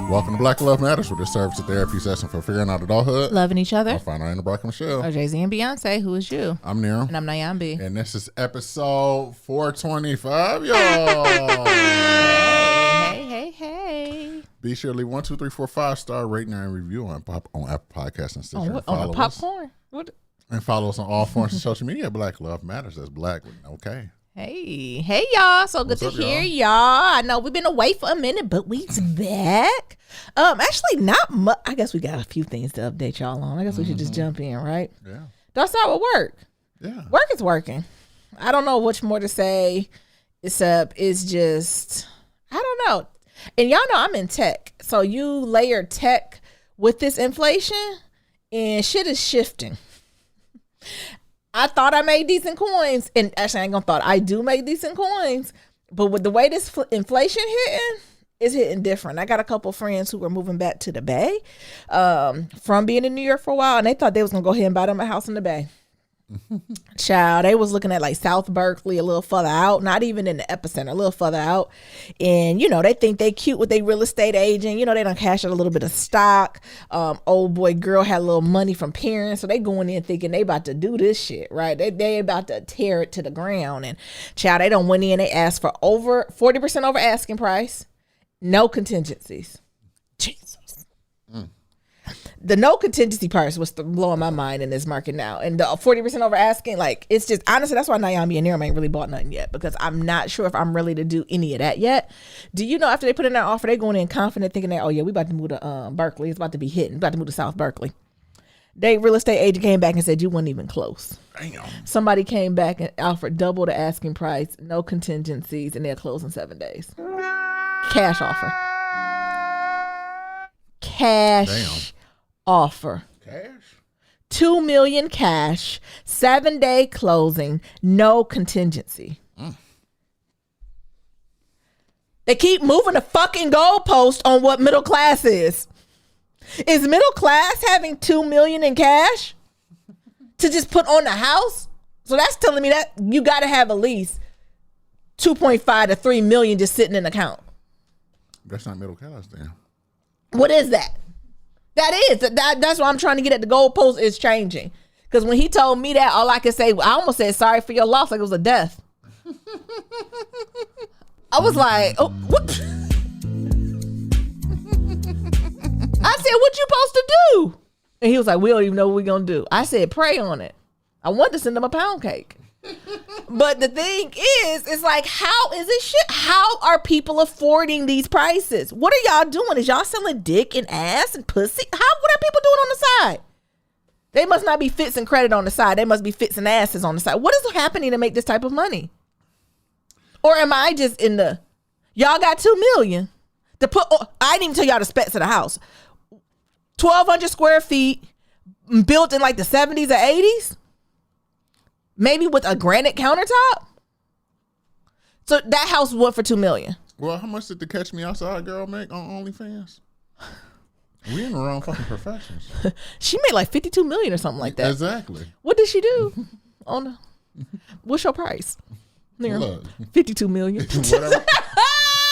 Welcome to Black Love Matters, where this serves a therapy session for figuring out adulthood, loving each other. I'll find out in the Brock and Michelle. Or Jay-Z and Beyonce. Who is you? I'm Nero. And I'm Nyambi. And this is episode 425, y'all. Hey. Be sure to leave 1, 2, 3, 4, 5-star rating and review on Apple Podcasts and Stitcher. On the popcorn? What? And follow us on all forms of social media. Black Love Matters. That's black with no K. Hey y'all. So good to hear y'all. I know we've been away for a minute, but we's back. Actually not much. I guess we got a few things to update y'all on. I guess we should just jump in, right? Yeah. Let's start with work. Yeah. Work is working. I don't know much more to say. It's just, I don't know. And y'all know I'm in tech. So you layer tech with this inflation and shit is shifting. I thought I made decent coins, and actually I ain't gonna thought I do make decent coins, but with the way this inflation hitting, it's hitting different. I got a couple friends who were moving back to the Bay from being in New York for a while, and they thought they was gonna go ahead and buy them a house in the Bay. Child, they was looking at like South Berkeley, a little further out, not even in the epicenter, a little further out. And you know, they think they cute with their real estate agent. You know, they done cash out a little bit of stock. Old boy girl had a little money from parents, so they going in thinking they about to do this shit, right? They about to tear it to the ground. And child, they done went in, they asked for over 40% over asking price, no contingencies. Jesus. The no contingency part was blowing my mind in this market now. And the 40% over asking, like, it's just, honestly, that's why Nyambi and Nero ain't really bought nothing yet, because I'm not sure if I'm ready to do any of that yet. Do you know, after they put in their offer, they going in confident thinking that, oh yeah, we about to move to Berkeley. It's about to be hitting. About to move to South Berkeley. They real estate agent came back and said, you weren't even close. Damn. Somebody came back and offered double the asking price, no contingencies, and they'll close in 7 days. Cash offer. Cash. Damn. Offer. Cash? $2 million cash, 7-day closing, no contingency. They keep moving the fucking goalpost on what middle class is. Is middle class having $2 million in cash to just put on the house? So that's telling me that you got to have at least 2.5 to 3 million just sitting in the account. That's not middle class then. What is that? That's what I'm trying to get at. The goalpost is changing. Because when he told me that, all I could say, I almost said sorry for your loss, like it was a death. I was like, oh, what? I said, what you supposed to do? And he was like, we don't even know what we're going to do. I said, pray on it. I wanted to send him a pound cake. But the thing is, it's like, how is it shit? How are people affording these prices? What are y'all doing? Is y'all selling dick and ass and pussy? What are people doing on the side? They must not be fixing credit on the side. They must be fixing asses on the side. What is happening to make this type of money? Or am I just in the, y'all got $2 million to put, I didn't even tell y'all the specs of the house. 1,200 square feet, built in like the 70s or 80s. Maybe with a granite countertop. So that house went for $2 million. Well, how much did the Catch Me Outside girl make on OnlyFans? We in the wrong fucking professions. She made like $52 million or something like that. Exactly. What did she do? What's your price? Look, $52 million. Whatever. $1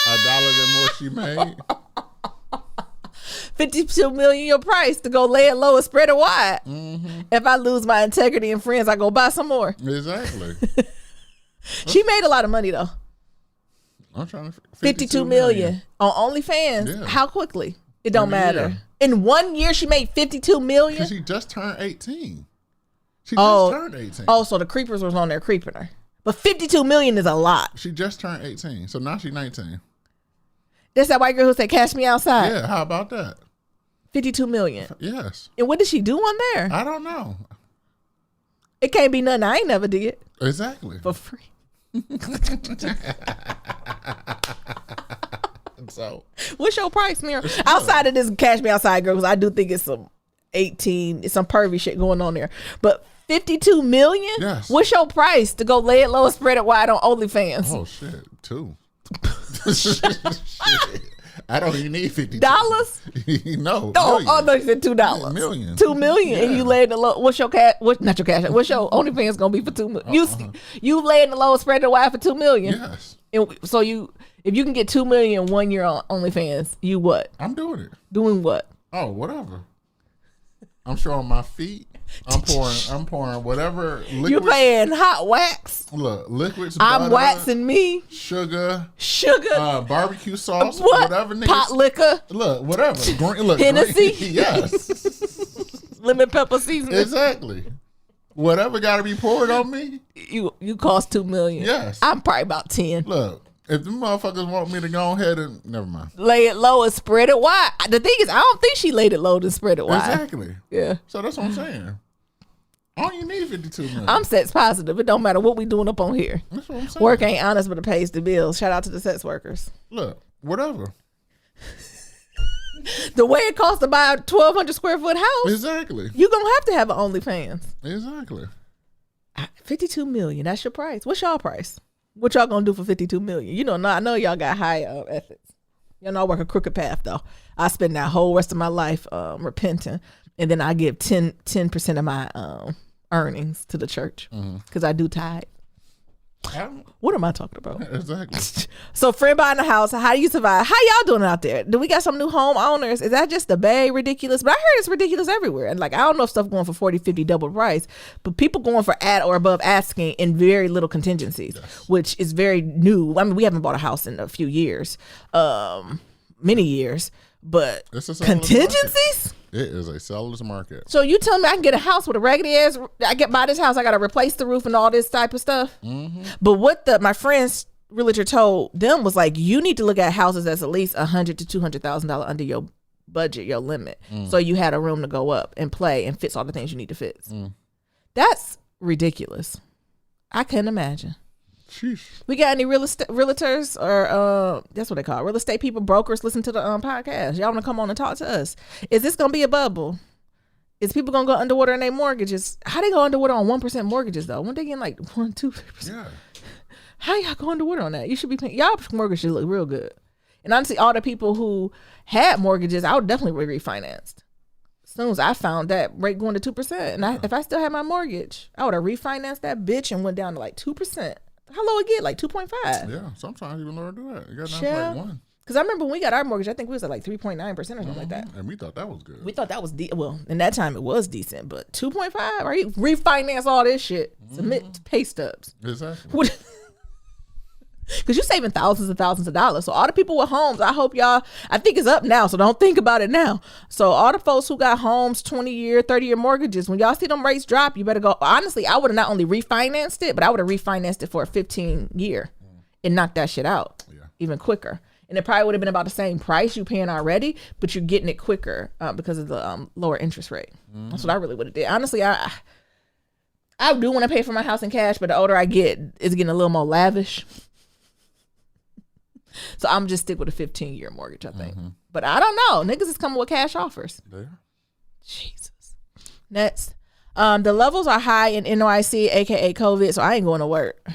the more she made. 52 million your price to go lay it low and spread it wide. Mm-hmm. If I lose my integrity and friends, I go buy some more. Exactly. She made a lot of money though. I'm trying to 52 million on OnlyFans. Yeah. How quickly? It don't matter. Year. In 1 year, she made 52 million. Because she just turned 18. She just turned 18. Oh, so the creepers was on there creeping her. But 52 million is a lot. She just turned 18, so now she's 19. That's that white girl who said, "Cash me outside." Yeah, how about that? 52 million. Yes. And what did she do on there? I don't know. It can't be nothing I ain't never did. Exactly. For free. So, what's your price, Mira? Outside of this Cash Me Outside girl, because I do think it's some pervy shit going on there. But 52 million? Yes. What's your price to go lay it low and spread it wide on OnlyFans? Oh, shit. 2. Shit. I don't even need $50. No. No, you said $2. Million. $2 million, yeah. And you lay in the low. What's your cash? Not your cash. What's your OnlyFans gonna be for $2 million? You lay in the low and spread it wide for $2 million. Yes. And so If you can get 2 million in 1 year on OnlyFans, you what? I'm doing it. Doing what? Oh, whatever. I'm showing my feet. I'm pouring whatever liquid. You paying hot wax? Look, liquids. I'm butter, waxing me. Sugar. Barbecue sauce. What? Whatever. Niggas, pot liquor. Look, whatever. Hennessy. Yes. Lemon pepper seasoning. Exactly. Whatever got to be poured on me. You cost 2 million. Yes. I'm probably about 10. Look. If the motherfuckers want me to go ahead and never mind. Lay it low and spread it wide. The thing is, I don't think she laid it low to spread it wide. Exactly. Yeah. So that's what I'm saying. All you need 52 million. I'm sex positive. It don't matter what we doing up on here. That's what I'm saying. Work ain't honest, but it pays the bills. Shout out to the sex workers. Look, whatever. The way it costs to buy a 1,200 square foot house. Exactly. You gonna have to have an OnlyFans. Exactly. 52 million. That's your price. What's y'all price? What y'all gonna do for 52 million? You know, I know y'all got high ethics. Y'all know I work a crooked path though. I spend that whole rest of my life repenting, and then I give 10% of my earnings to the church because I do tithe. What am I talking about? Exactly. So, friend buying a house. How do you survive? How y'all doing out there? Do we got some new homeowners? Is that just the Bay ridiculous? But I heard it's ridiculous everywhere. And like, I don't know if stuff going for 40, 50 double price, but people going for at or above asking in very little contingencies, which is very new. I mean, we haven't bought a house in a few years, many years, but contingencies? It is a seller's market. So you tell me I can get a house with a raggedy ass, buy this house, I got to replace the roof and all this type of stuff. Mm-hmm. But what my friend's realtor told them was like, you need to look at houses that's at least $100,000 to $200,000 under your budget, your limit. So you had a room to go up and play and fix all the things you need to fix. That's ridiculous. I couldn't imagine. Sheesh. We got any realtors or that's what they call it, real estate people, brokers listen to the podcast? Y'all want to come on and talk to us? Is this gonna be a bubble? Is people gonna go underwater in their mortgages? How they go underwater on 1% mortgages though? When they getting like 1%, 2%? Yeah. How y'all go underwater on that? You should be paying, y'all mortgage should look real good. And honestly, all the people who had mortgages, I would definitely refinanced. As soon as I found that rate going to 2%, and if I still had my mortgage, I would have refinanced that bitch and went down to like 2%. How low it get? Like 2.5. Yeah, sometimes even lower do that. You got down to like 1. Because I remember when we got our mortgage, I think we was at like 3.9% or something like that. And we thought that was good. We thought that was well, in that time it was decent, but 2.5, right? Refinance all this shit. Submit pay stubs. Exactly. Because you're saving thousands and thousands of dollars. So all the people with homes, I hope y'all, I think it's up now, so don't think about it now. So all the folks who got homes, 20-year, 30-year mortgages, when y'all see them rates drop, you better go. Honestly, I would have not only refinanced it, but I would have refinanced it for a 15-year and knocked that shit out even quicker. And it probably would have been about the same price you paying already, but you're getting it quicker because of the lower interest rate. That's what I really would have did. Honestly, I do want to pay for my house in cash, but the older I get, it's getting a little more lavish. So I'm just stick with a 15-year mortgage, I think. But I don't know. Niggas is coming with cash offers. There. Jesus. Next. The levels are high in NYC, aka COVID, so I ain't going to work.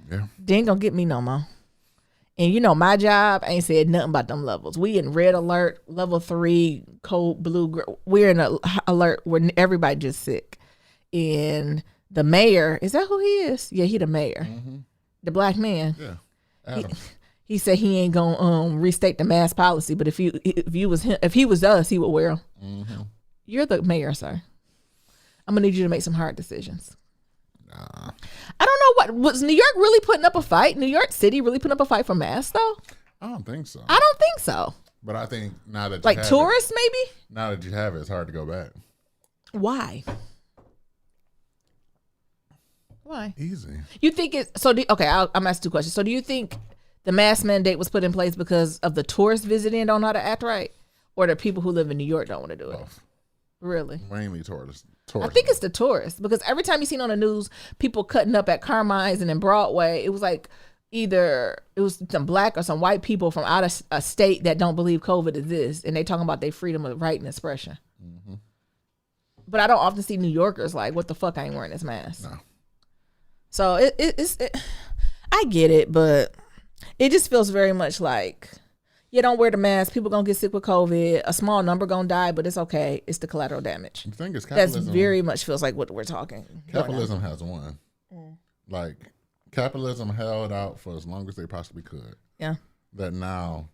Yeah. They ain't gonna get me no more. And you know, my job ain't said nothing about them levels. We in red alert, level 3, cold blue. We're in an alert where everybody just sick. And the mayor, is that who he is? Yeah, he the mayor. The black man. Yeah. He said he ain't gonna restate the mask policy, but if he was us, he would wear them. You're the mayor, sir. I'm gonna need you to make some hard decisions. Nah. I don't know was New York really putting up a fight? New York City really putting up a fight for masks though? I don't think so. I don't think so. But I think now that you like tourists maybe. Now that you have it, it's hard to go back. Why? Why? Easy. You think it's so? I'm asking 2 questions. So, do you think the mask mandate was put in place because of the tourists visiting don't know how to act right, or the people who live in New York don't want to do it? Both. Really? Mainly tourists. I think it's the tourists because every time you seen on the news people cutting up at Carmine's and in Broadway, it was like either it was some black or some white people from out of a state that don't believe COVID exists, and they talking about their freedom of right and expression. But I don't often see New Yorkers like, "What the fuck? I ain't wearing this mask." No. So I get it, but it just feels very much like, you don't wear the mask, people gonna get sick with COVID, a small number gonna die, but it's okay. It's the collateral damage. The thing is, capitalism, that's very much feels like what we're talking. Capitalism has won. Like capitalism held out for as long as they possibly could. Yeah. That now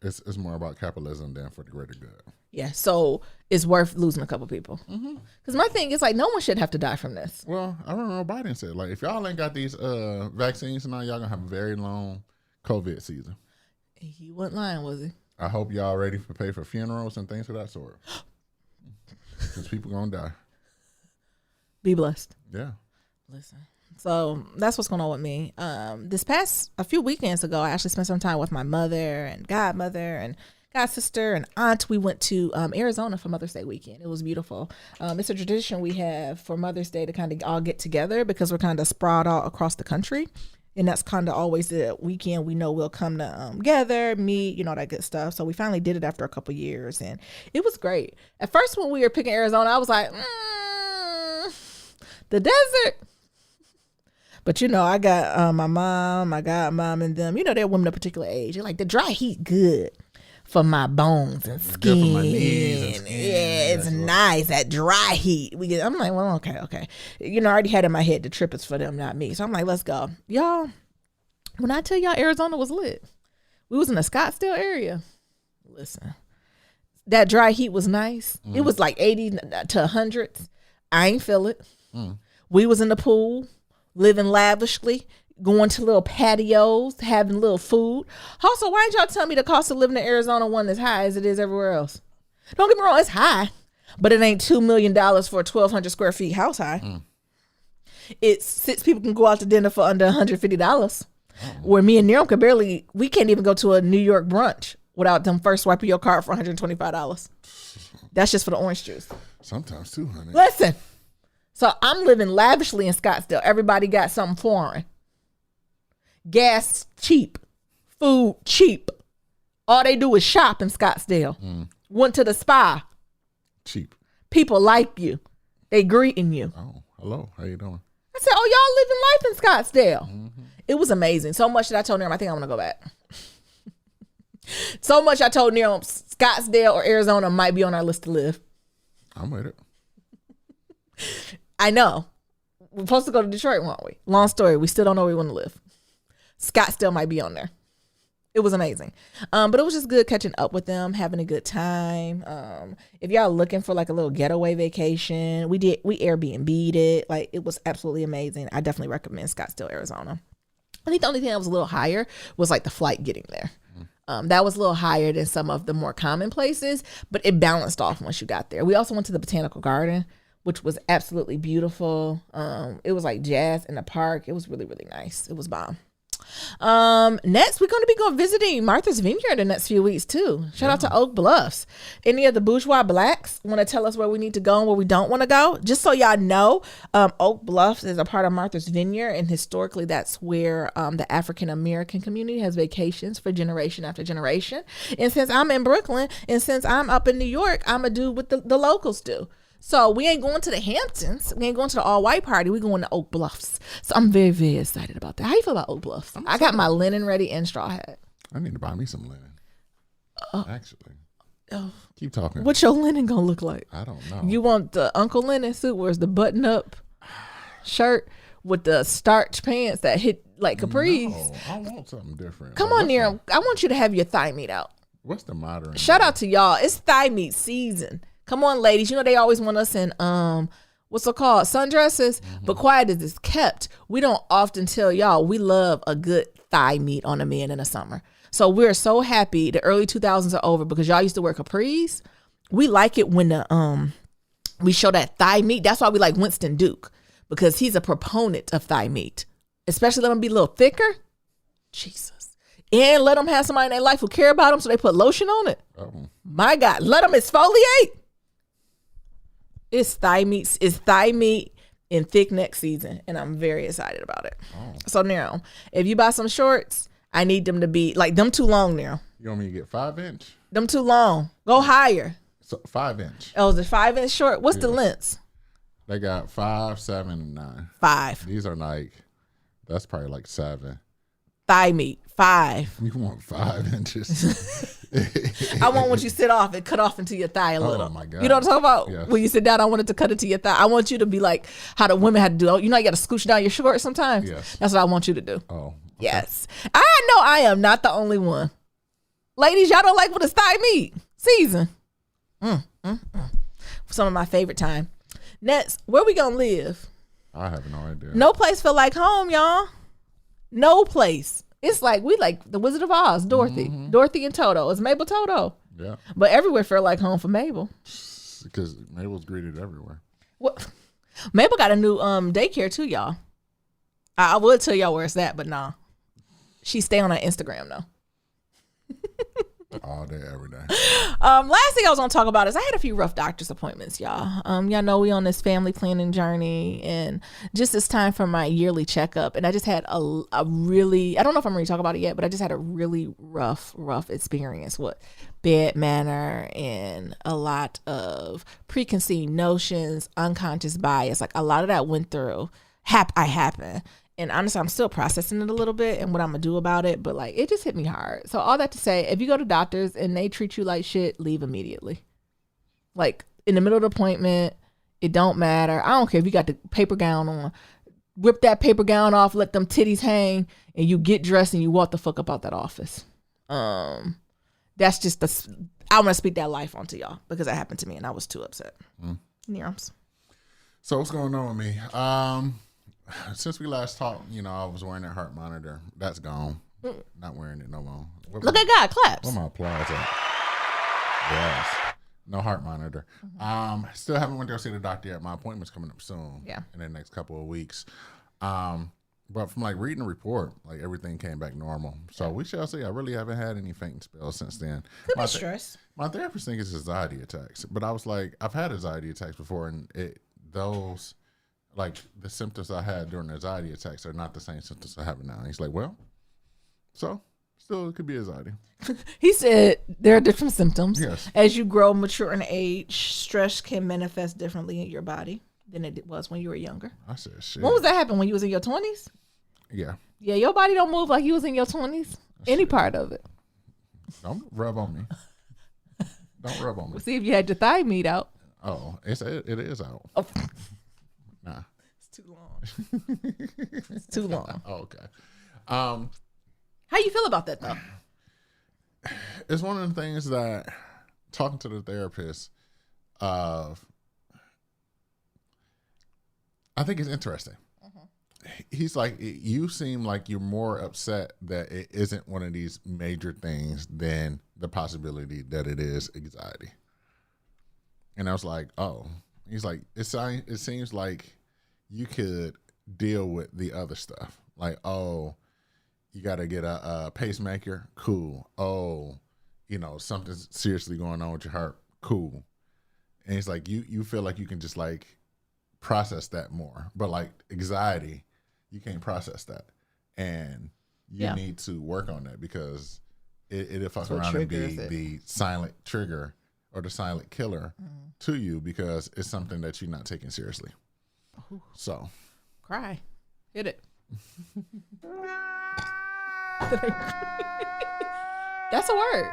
it's more about capitalism than for the greater good. Yeah, so it's worth losing a couple people. Because my thing is, like, no one should have to die from this. Well, I don't know what Biden said. Like, if y'all ain't got these vaccines now, y'all gonna have a very long COVID season. He wasn't lying, was he? I hope y'all ready to pay for funerals and things of that sort. Because people gonna die. Be blessed. Yeah. Listen. So that's what's going on with me. A few weekends ago, I actually spent some time with my mother and godmother and god sister and aunt. We went to Arizona for Mother's Day weekend. It was beautiful. It's a tradition we have for Mother's Day to kind of all get together because we're kind of sprawled out across the country. And that's kind of always the weekend we know we'll come together, meet, all that good stuff. So we finally did it after a couple years, and it was great. At first, when we were picking Arizona, I was like, the desert. But, I got my mom, my godmom, and them, they're women of a particular age. They're like, the dry heat good for my bones and skin. Good for my knees and skin. Yeah, it's nice, that dry heat. I'm like, well, okay. I already had in my head the trip is for them, not me. So I'm like, let's go. Y'all, when I tell y'all Arizona was lit, we was in the Scottsdale area. Listen, that dry heat was nice. It was like 80 to 100s. I ain't feel it. We was in the pool, living lavishly, going to little patios, having little food. Also, why didn't y'all tell me the cost of living in Arizona wasn't as high as it is everywhere else? Don't get me wrong, it's high, but it ain't $2 million for a 1,200 square feet house high. It's 6 people can go out to dinner for under $150. Where me and Niram we can't even go to a New York brunch without them first swiping your card for $125. That's just for the orange juice. Sometimes $200. Listen. So I'm living lavishly in Scottsdale. Everybody got something foreign. Gas cheap. Food cheap. All they do is shop in Scottsdale. Went to the spa. Cheap. People like you. They greeting you. Oh, hello. How you doing? I said, oh, y'all living life in Scottsdale. It was amazing. So much that I told Niram, I think I'm going to go back. So much I told Niram, Scottsdale or Arizona might be on our list to live. I'm with it. I know. We're supposed to go to Detroit, weren't we? Long story. We still don't know where we want to live. Scottsdale might be on there. It was amazing. But it was just good catching up with them, having a good time. If y'all looking for like a little getaway vacation, we Airbnb'd it. Like, it was absolutely amazing. I definitely recommend Scottsdale, Arizona. I think the only thing that was a little higher was like the flight getting there. That was a little higher than some of the more common places, but it balanced off once you got there. We also went to the Botanical Garden, which was absolutely beautiful. It was like jazz in the park. It was really, really nice. It was bomb. Next, we're going to be visiting Martha's Vineyard the next few weeks too. Shout out to Oak Bluffs. Any of the bourgeois blacks want to tell us where we need to go and where we don't want to go? Just so y'all know, Oak Bluffs is a part of Martha's Vineyard, and historically that's where the African American community has vacations for generation after generation. And since I'm in Brooklyn and since I'm up in New York, I'm going to do what the locals do. So we ain't going to the Hamptons. We ain't going to the all-white party. We going to Oak Bluffs. So I'm very, very excited about that. How you feel about Oak Bluffs? I got my linen ready and straw hat. I need to buy me some linen. Actually. Oh. Keep talking. What's your linen going to look like? I don't know. You want the Uncle Linen suit where it's the button-up shirt with the starch pants that hit like capris? No, I want something different. Come on, Niram. I want you to have your thigh meat out. What's the modern? Shout out to y'all. It's thigh meat season. Come on, ladies. They always want us in what's it called? Sundresses. But quiet as it's kept, we don't often tell y'all we love a good thigh meat on a man in the summer. So we're so happy the early 2000s are over because y'all used to wear capris. We like it when the we show that thigh meat. That's why we like Winston Duke, because he's a proponent of thigh meat. Especially let them be a little thicker. Jesus. And let them have somebody in their life who care about them, so they put lotion on it. Oh. My God. Let them exfoliate. It's thigh meat. It's thigh meat in thick neck season, and I'm very excited about it. Oh. So now, if you buy some shorts, I need them to be like them too long now. You want me to get 5-inch? Them too long. Go higher. So 5-inch. Oh, is it 5-inch short? What's the lengths? They got 5, 7, and 9. 5. These are like, that's probably like 7. thigh meat. 5. You want 5 inches? I want when you sit off and cut off into your thigh a little. Oh my God. You know what I'm talking about? Yes. When you sit down, I want it to cut into your thigh. I want you to be like how the women had to do. You know, you got to scooch down your shorts sometimes. Yes. That's what I want you to do. Oh. Okay. Yes. I know I am not the only one. Ladies, y'all don't like when it's thigh meat season. Some of my favorite time. Next, where we gonna live? I have no idea. No place feel like home, y'all. No place. It's like we like the Wizard of Oz, Dorothy. Dorothy and Toto. It's Mabel Toto. Yeah. But everywhere feel like home for Mabel. Because Mabel's greeted everywhere. What? Mabel got a new daycare too, y'all. I would tell y'all where it's at, but nah. She stay on her Instagram though. All day, every day. Last thing I was gonna talk about is I had a few rough doctor's appointments, y'all. Y'all know we on this family planning journey, and just it's time for my yearly checkup. And I just had a really, I don't know if I'm ready to talk about it yet, but I just had a really rough experience with bad manner and a lot of preconceived notions, unconscious bias. Like a lot of that went through. I happened. And honestly, I'm still processing it a little bit and what I'm going to do about it. But like, it just hit me hard. So all that to say, if you go to doctors and they treat you like shit, leave immediately. Like in the middle of the appointment, it don't matter. I don't care if you got the paper gown on. Rip that paper gown off, let them titties hang, and you get dressed and you walk the fuck up out that office. That's just I want to speak that life onto y'all because that happened to me and I was too upset. Nearums. So what's going on with me? Since we last talked, I was wearing that heart monitor. That's gone. Not wearing it no more. Look at God, claps. Where my applause at? Yes. No heart monitor. Still haven't went to go see the doctor yet. My appointment's coming up soon. Yeah. In the next couple of weeks. But from like reading the report, like everything came back normal. So we shall see. I really haven't had any fainting spells since then. Could be stress. My therapist thinks it's anxiety attacks. But I was like, I've had anxiety attacks before, and those like the symptoms I had during the anxiety attacks are not the same symptoms I have now. And he's like, well, so still it could be anxiety. He said there are different symptoms. Yes. As you grow, mature, and age, stress can manifest differently in your body than it was when you were younger. I said, shit. When was that happen? When you was in your 20s? Yeah. Yeah, your body don't move like you was in your 20s. Any part of it. Don't rub on me. Don't rub on me. See if you had your thigh meat out. Oh, it is out. Oh. Nah. It's too long. It's too long. Oh, okay. How you feel about that though? It's one of the things that talking to the therapist I think it's interesting. He's like, you seem like you're more upset that it isn't one of these major things than the possibility that it is anxiety. And I was like, oh. He's like, it seems like you could deal with the other stuff. Like, oh, you got to get a pacemaker? Cool. Oh, something's seriously going on with your heart? Cool. And he's like, you feel like you can just like process that more. But like anxiety, you can't process that. And you need to work on that because it'll fuck around and be the silent trigger or the silent killer to you because it's something that you're not taking seriously. Ooh. So. Cry. Hit it. That's a word.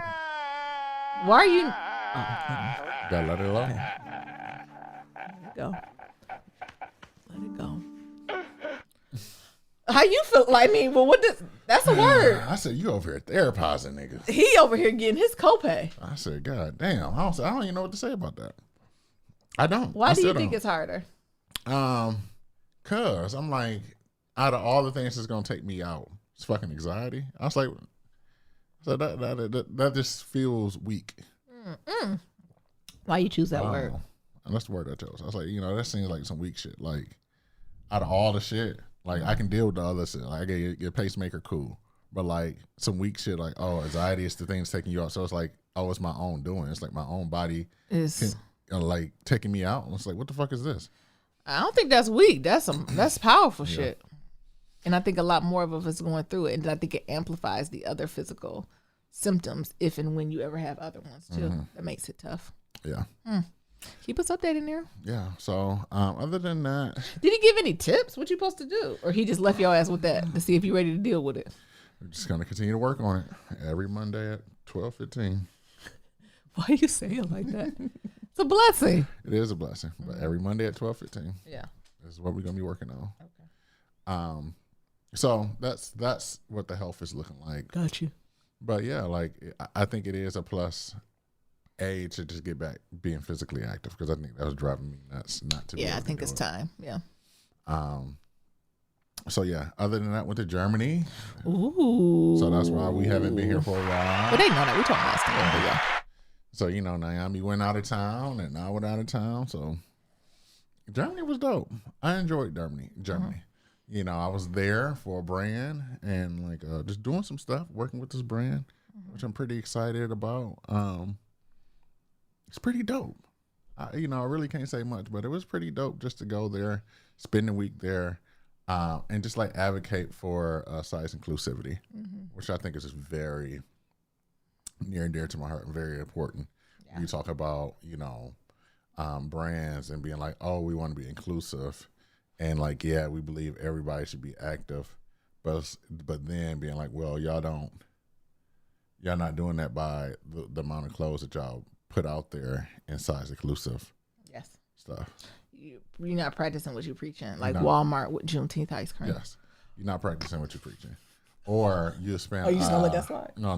Why are you? Oh, gotta let it alone. Let it go. Let it go. How you feel? Like, I mean, well, that's a word. I said, you over here therapizing niggas. He over here getting his copay. I said, God damn. I don't even know what to say about that. I don't. Why do you think it's harder? Cause I'm like, out of all the things that's gonna take me out, it's fucking anxiety. I was like, so that just feels weak. Why you choose that word? And that's the word I chose. I was like, that seems like some weak shit. Like, out of all the shit, like I can deal with the other shit. Like, I get your pacemaker, cool. But like some weak shit, like, oh, anxiety is the thing that's taking you out. So it's like, oh, it's my own doing. It's like my own body is like taking me out. It's like, what the fuck is this? I don't think that's weak. That's powerful shit. And I think a lot more of us going through it. And I think it amplifies the other physical symptoms if and when you ever have other ones too. That makes it tough. Yeah. Keep us updated there. Yeah. So other than that. Did he give any tips? What you supposed to do? Or he just left your ass with that to see if you're ready to deal with it? We're just gonna continue to work on it every Monday at 12:15. Why you say it like that? It's a blessing. It is a blessing, but every Monday at 12:15. Yeah, is what we're gonna be working on. Okay. So that's what the health is looking like. Got you. But yeah, like I think it is a plus. To just get back being physically active, because I think that was driving me nuts not to. Yeah, I think it's time. Yeah. So yeah, other than that, went to Germany. Ooh. So that's why we haven't been here for a while. But they know that we talked last time. But yeah. So Naomi went out of town and I went out of town. So Germany was dope. I enjoyed Germany. I was there for a brand and like just doing some stuff, working with this brand, which I'm pretty excited about. It's pretty dope. I really can't say much, but it was pretty dope just to go there, spend a week there, and just like advocate for size inclusivity, which I think is just very near and dear to my heart and very important. Yeah. You talk about, brands and being like, oh, we want to be inclusive. And like, yeah, we believe everybody should be active. But then being like, well, y'all not doing that by the amount of clothes that y'all put out there in size inclusive stuff. You're not practicing what you're preaching, like Walmart with Juneteenth ice cream. Yes, you're not practicing what you're preaching, or you spend. Oh, you just gonna let that slide? No.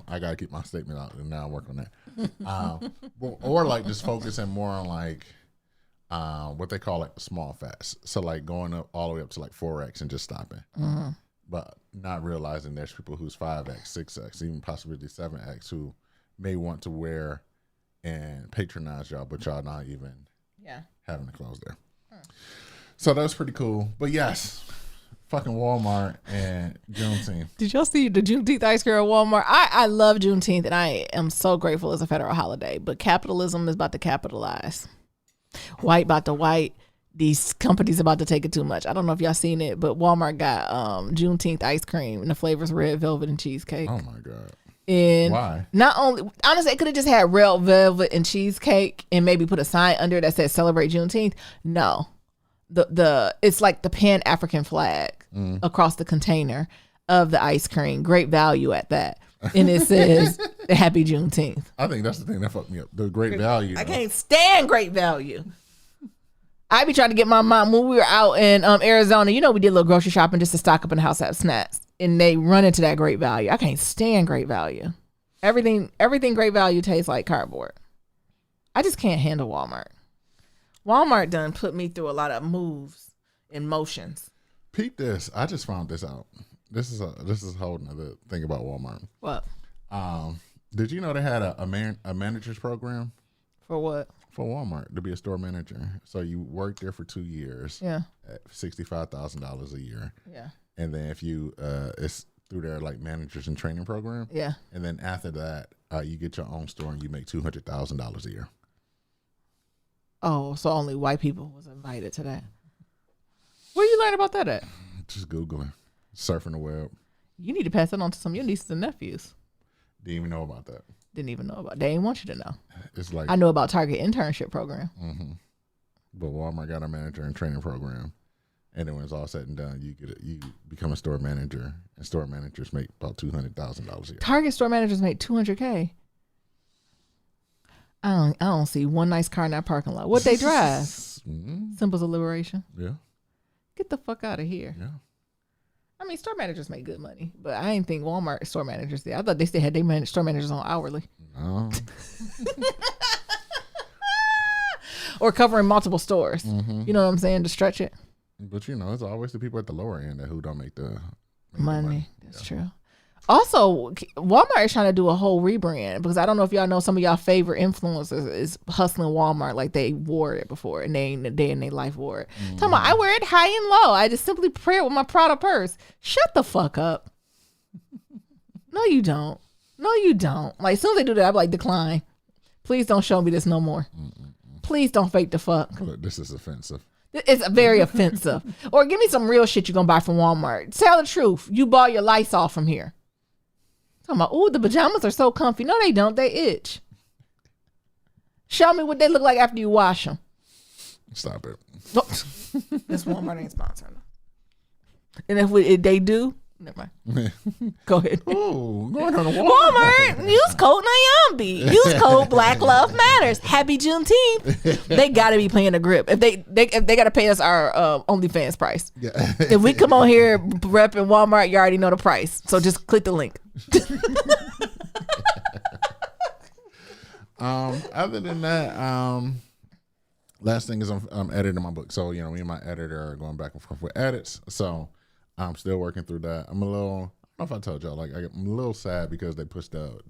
I gotta keep my statement out, and now I'm working on that. Or like just focusing more on like what they call like small fats. So like going up all the way up to like 4X and just stopping, but not realizing there's people who's 5X, 6X, even possibly 7X who may want to wear and patronize y'all, but y'all not even having the clothes there. So that was pretty cool. But yes, fucking Walmart and Juneteenth. Did y'all see the Juneteenth ice cream at Walmart? I love Juneteenth and I am so grateful as a federal holiday, but capitalism is about to capitalize. White about to white. These companies about to take it too much. I don't know if y'all seen it, but Walmart got Juneteenth ice cream and the flavors red velvet and cheesecake. Oh my God. And why? Not only, honestly, it could have just had red velvet and cheesecake and maybe put a sign under it that said celebrate Juneteenth. No. It's like the Pan-African flag across the container of the ice cream. Great value at that. And it says Happy Juneteenth. I think that's the thing that fucked me up. The great value. I can't stand great value. I be trying to get my mom when we were out in Arizona. We did a little grocery shopping just to stock up in the house, have snacks. And they run into that great value. I can't stand great value. Everything great value tastes like cardboard. I just can't handle Walmart. Walmart done put me through a lot of moves and motions. Peep this. I just found this out. This is a whole nother thing about Walmart. What? Did you know they had a manager's program? For what? For Walmart to be a store manager. So you work there for 2 years. Yeah. At $65,000 a year. Yeah. And then if you it's through their like managers and training program. Yeah. And then after that, you get your own store and you make $200,000 a year. Oh, so only white people was invited to that. Where you learn about that at? Just Googling, surfing the web. You need to pass that on to some of your nieces and nephews. Didn't even know about that. Didn't even know about it. They didn't want you to know. It's like I know about Target internship program. Mm-hmm. But Walmart got a manager and training program. And then when it's all said and done, you become a store manager, and store managers make about $200,000 a year. Target store managers make $200K. I don't see one nice car in that parking lot. What they drive? Symbols of liberation. Yeah. Get the fuck out of here. Yeah. I mean, store managers make good money, but I didn't think Walmart store managers did. I thought they still had their store managers on hourly. No. Or covering multiple stores. Mm-hmm. You know what I'm saying? To stretch it. But it's always the people at the lower end who don't make the money. That's true. Also, Walmart is trying to do a whole rebrand because I don't know if y'all know some of y'all favorite influencers is hustling Walmart like they wore it before and they ain't a day in their life wore it. Mm-hmm. Talking about I wear it high and low. I just simply pair it with my Prada purse. Shut the fuck up. No, you don't. No, you don't. Like as soon as they do that, I'm like decline. Please don't show me this no more. Please don't fake the fuck. Look, this is offensive. It's very offensive. Or give me some real shit you're gonna buy from Walmart. Tell the truth. You bought your lights off from here. Talking about, ooh, the pajamas are so comfy. No, they don't. They itch. Show me what they look like after you wash them. Stop it. This Walmart ain't sponsoring them. And if they do, Never mind. Go ahead. Ooh, going on to Walmart. Use code Nyambi. Use code Black Love Matters. Happy Juneteenth. They got to be playing the grip. If they got to pay us our OnlyFans price. Yeah. If we come on here repping Walmart, you already know the price. So just click the link. Other than that, last thing is I'm editing my book. So, me and my editor are going back and forth with edits. So I'm still working through that. I'm a little, I don't know if I told y'all, like I'm a little sad because they pushed the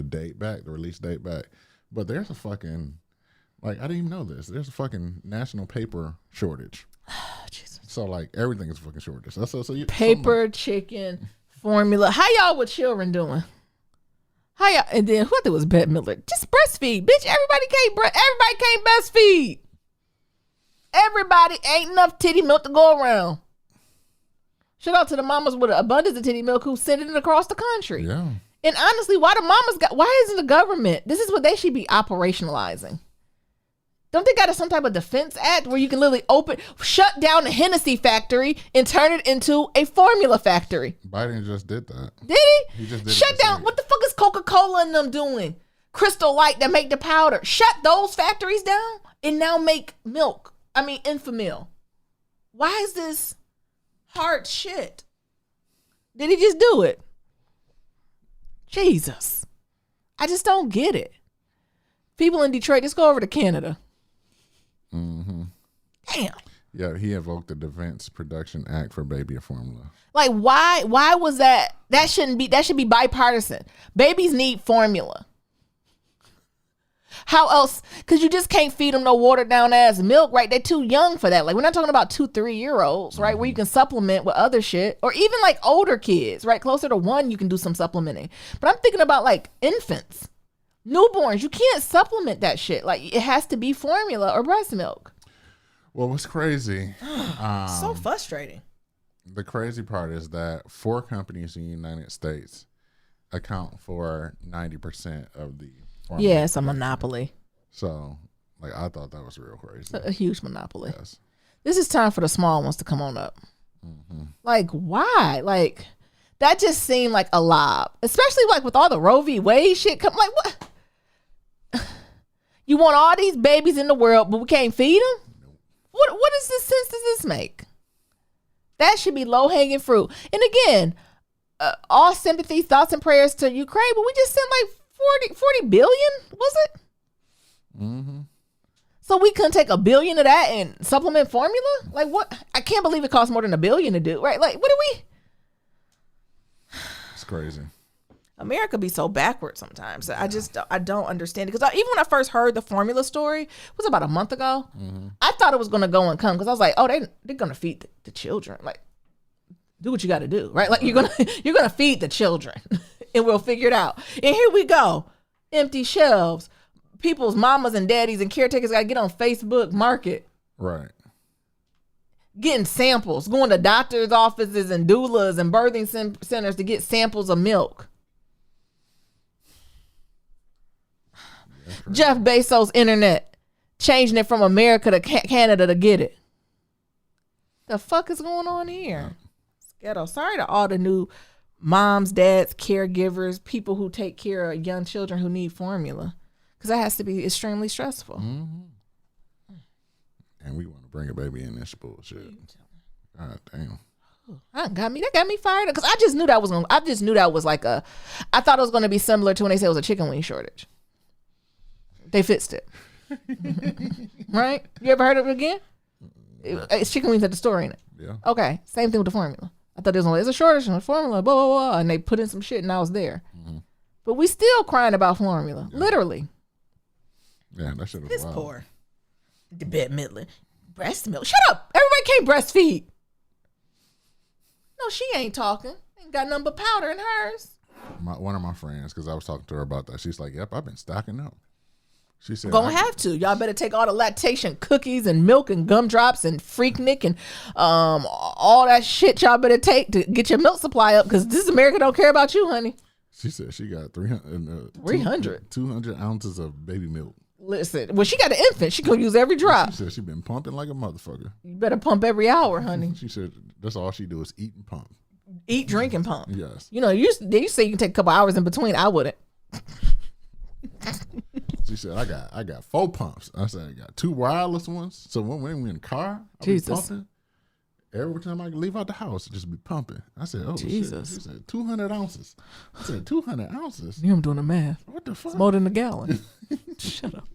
date back, the release date back. But there's a fucking, like, I didn't even know this. There's a fucking national paper shortage. Jesus. So like everything is a fucking shortage. So you paper, chicken, formula. How y'all with children doing? How y'all? And then what? There was Bette Midler. Just breastfeed, bitch. Everybody can't breastfeed. Everybody ain't enough titty milk to go around. Shout out to the mamas with an abundance of titty milk who sending it across the country. Yeah. And honestly, why isn't the government? This is what they should be operationalizing. Don't they got some type of defense act where you can literally shut down the Hennessy factory and turn it into a formula factory? Biden just did that. Did he? He just did shut down. What the fuck is Coca-Cola and them doing? Crystal Light that make the powder. Shut those factories down and now make milk. Enfamil. Why is this hard shit? Did he just do it? Jesus. I just don't get it. People in Detroit, just go over to Canada. Mm-hmm. Damn. Yeah, he invoked the Defense Production Act for baby formula. Like, why was that? That should be bipartisan. Babies need formula. How else? Because you just can't feed them no watered down ass milk, right? They're too young for that. Like, we're not talking about 2-3-year-olds, right? Where you can supplement with other shit, or even like older kids, right? Closer to 1, you can do some supplementing. But I'm thinking about like infants, newborns. You can't supplement that shit. Like, it has to be formula or breast milk. Well, what's crazy? So frustrating. The crazy part is that 4 companies in the United States account for 90% of the formula. Yeah, it's a monopoly. So, like, I thought that was real crazy. A huge monopoly. Yes. This is time for the small ones to come on up. Mm-hmm. Like, why? Like, that just seemed like a lob. Especially, like, with all the Roe v. Wade shit. Like, what? You want all these babies in the world, but we can't feed them? Nope. What is this sense does this make? That should be low-hanging fruit. And again, all sympathy, thoughts, and prayers to Ukraine, but we just sent like 40 billion, was it? Mm-hmm. So we couldn't take $1 billion of that and supplement formula? Like, what? I can't believe it costs more than $1 billion to do, right? Like, what do we? It's crazy. America be so backward sometimes. I don't understand it. Because even when I first heard the formula story, it was about a month ago. Mm-hmm. I thought it was going to go and come because I was like, oh, they're going to feed the children. Like, do what you got to do, right? Like, you're gonna feed the children and we'll figure it out. And here we go. Empty shelves. People's mamas and daddies and caretakers got to get on Facebook Market. Right. Getting samples. Going to doctor's offices and doulas and birthing centers to get samples of milk. Jeff Bezos' internet, changing it from America to Canada to get it. The fuck is going on here? It's ghetto. Sorry to all the new moms, dads, caregivers, people who take care of young children who need formula, because that has to be extremely stressful. Mm-hmm. And we want to bring a baby in this bullshit. God damn. That got me fired up because I just knew that was like a. I thought it was going to be similar to when they said it was a chicken wing shortage. They fixed it. Right? You ever heard of it again? It's chicken wings at the store, ain't it? Yeah. Okay. Same thing with the formula. I thought there's a shortage in the formula, blah, blah, blah. And they put in some shit and I was there. Mm-hmm. But we still crying about formula. Yeah. Literally. Yeah, that shit was Piss wild. poor. The Bette Midler. Breast milk. Shut up. Everybody can't breastfeed. No, she ain't talking. Ain't got nothing but powder in hers. One of my friends, because I was talking to her about that, she's like, yep, I've been stocking up. She said, gonna have to. Y'all better take all the lactation cookies and milk and gumdrops and Freaknik and all that shit y'all better take to get your milk supply up, because this America don't care about you, honey. She said she got 300 200 ounces of baby milk. Listen, when she got an infant, she gonna use every drop. She said she been pumping like a motherfucker. You better pump every hour, honey. She said that's all she do is eat and pump. Eat, drink, and pump. Yes. You know, they say you can take a couple hours in between. I wouldn't. She said, I got 4 pumps. I said, I got 2 wireless ones. So when we're in the car, I'll be pumping. Every time I leave out the house, it just be pumping. I said, oh, Jesus. Shit. She said, 200 ounces. I said, 200 ounces? You, I'm doing the math. What the fuck? It's more than a gallon. Shut up.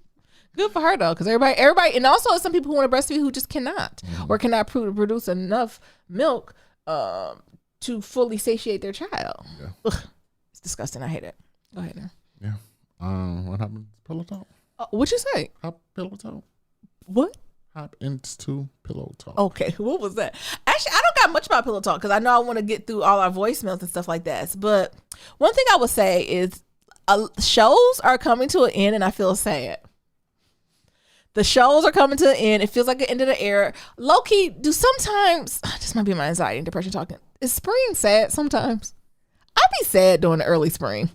Good for her, though, because everybody, and also some people who want to breastfeed who just cannot or cannot produce enough milk to fully satiate their child. Yeah. Ugh, it's disgusting. I hate it. Go ahead now. Yeah. What happened? Pillow talk? What'd you say? Hop pillow talk. What? Hop into pillow talk. Okay, what was that? Actually, I don't got much about pillow talk because I know I want to get through all our voicemails and stuff like that. But one thing I would say is shows are coming to an end, and I feel sad. The shows are coming to an end. It feels like the end of the era. Low key, sometimes this might be my anxiety and depression talking. Is spring sad sometimes? I be sad during the early spring.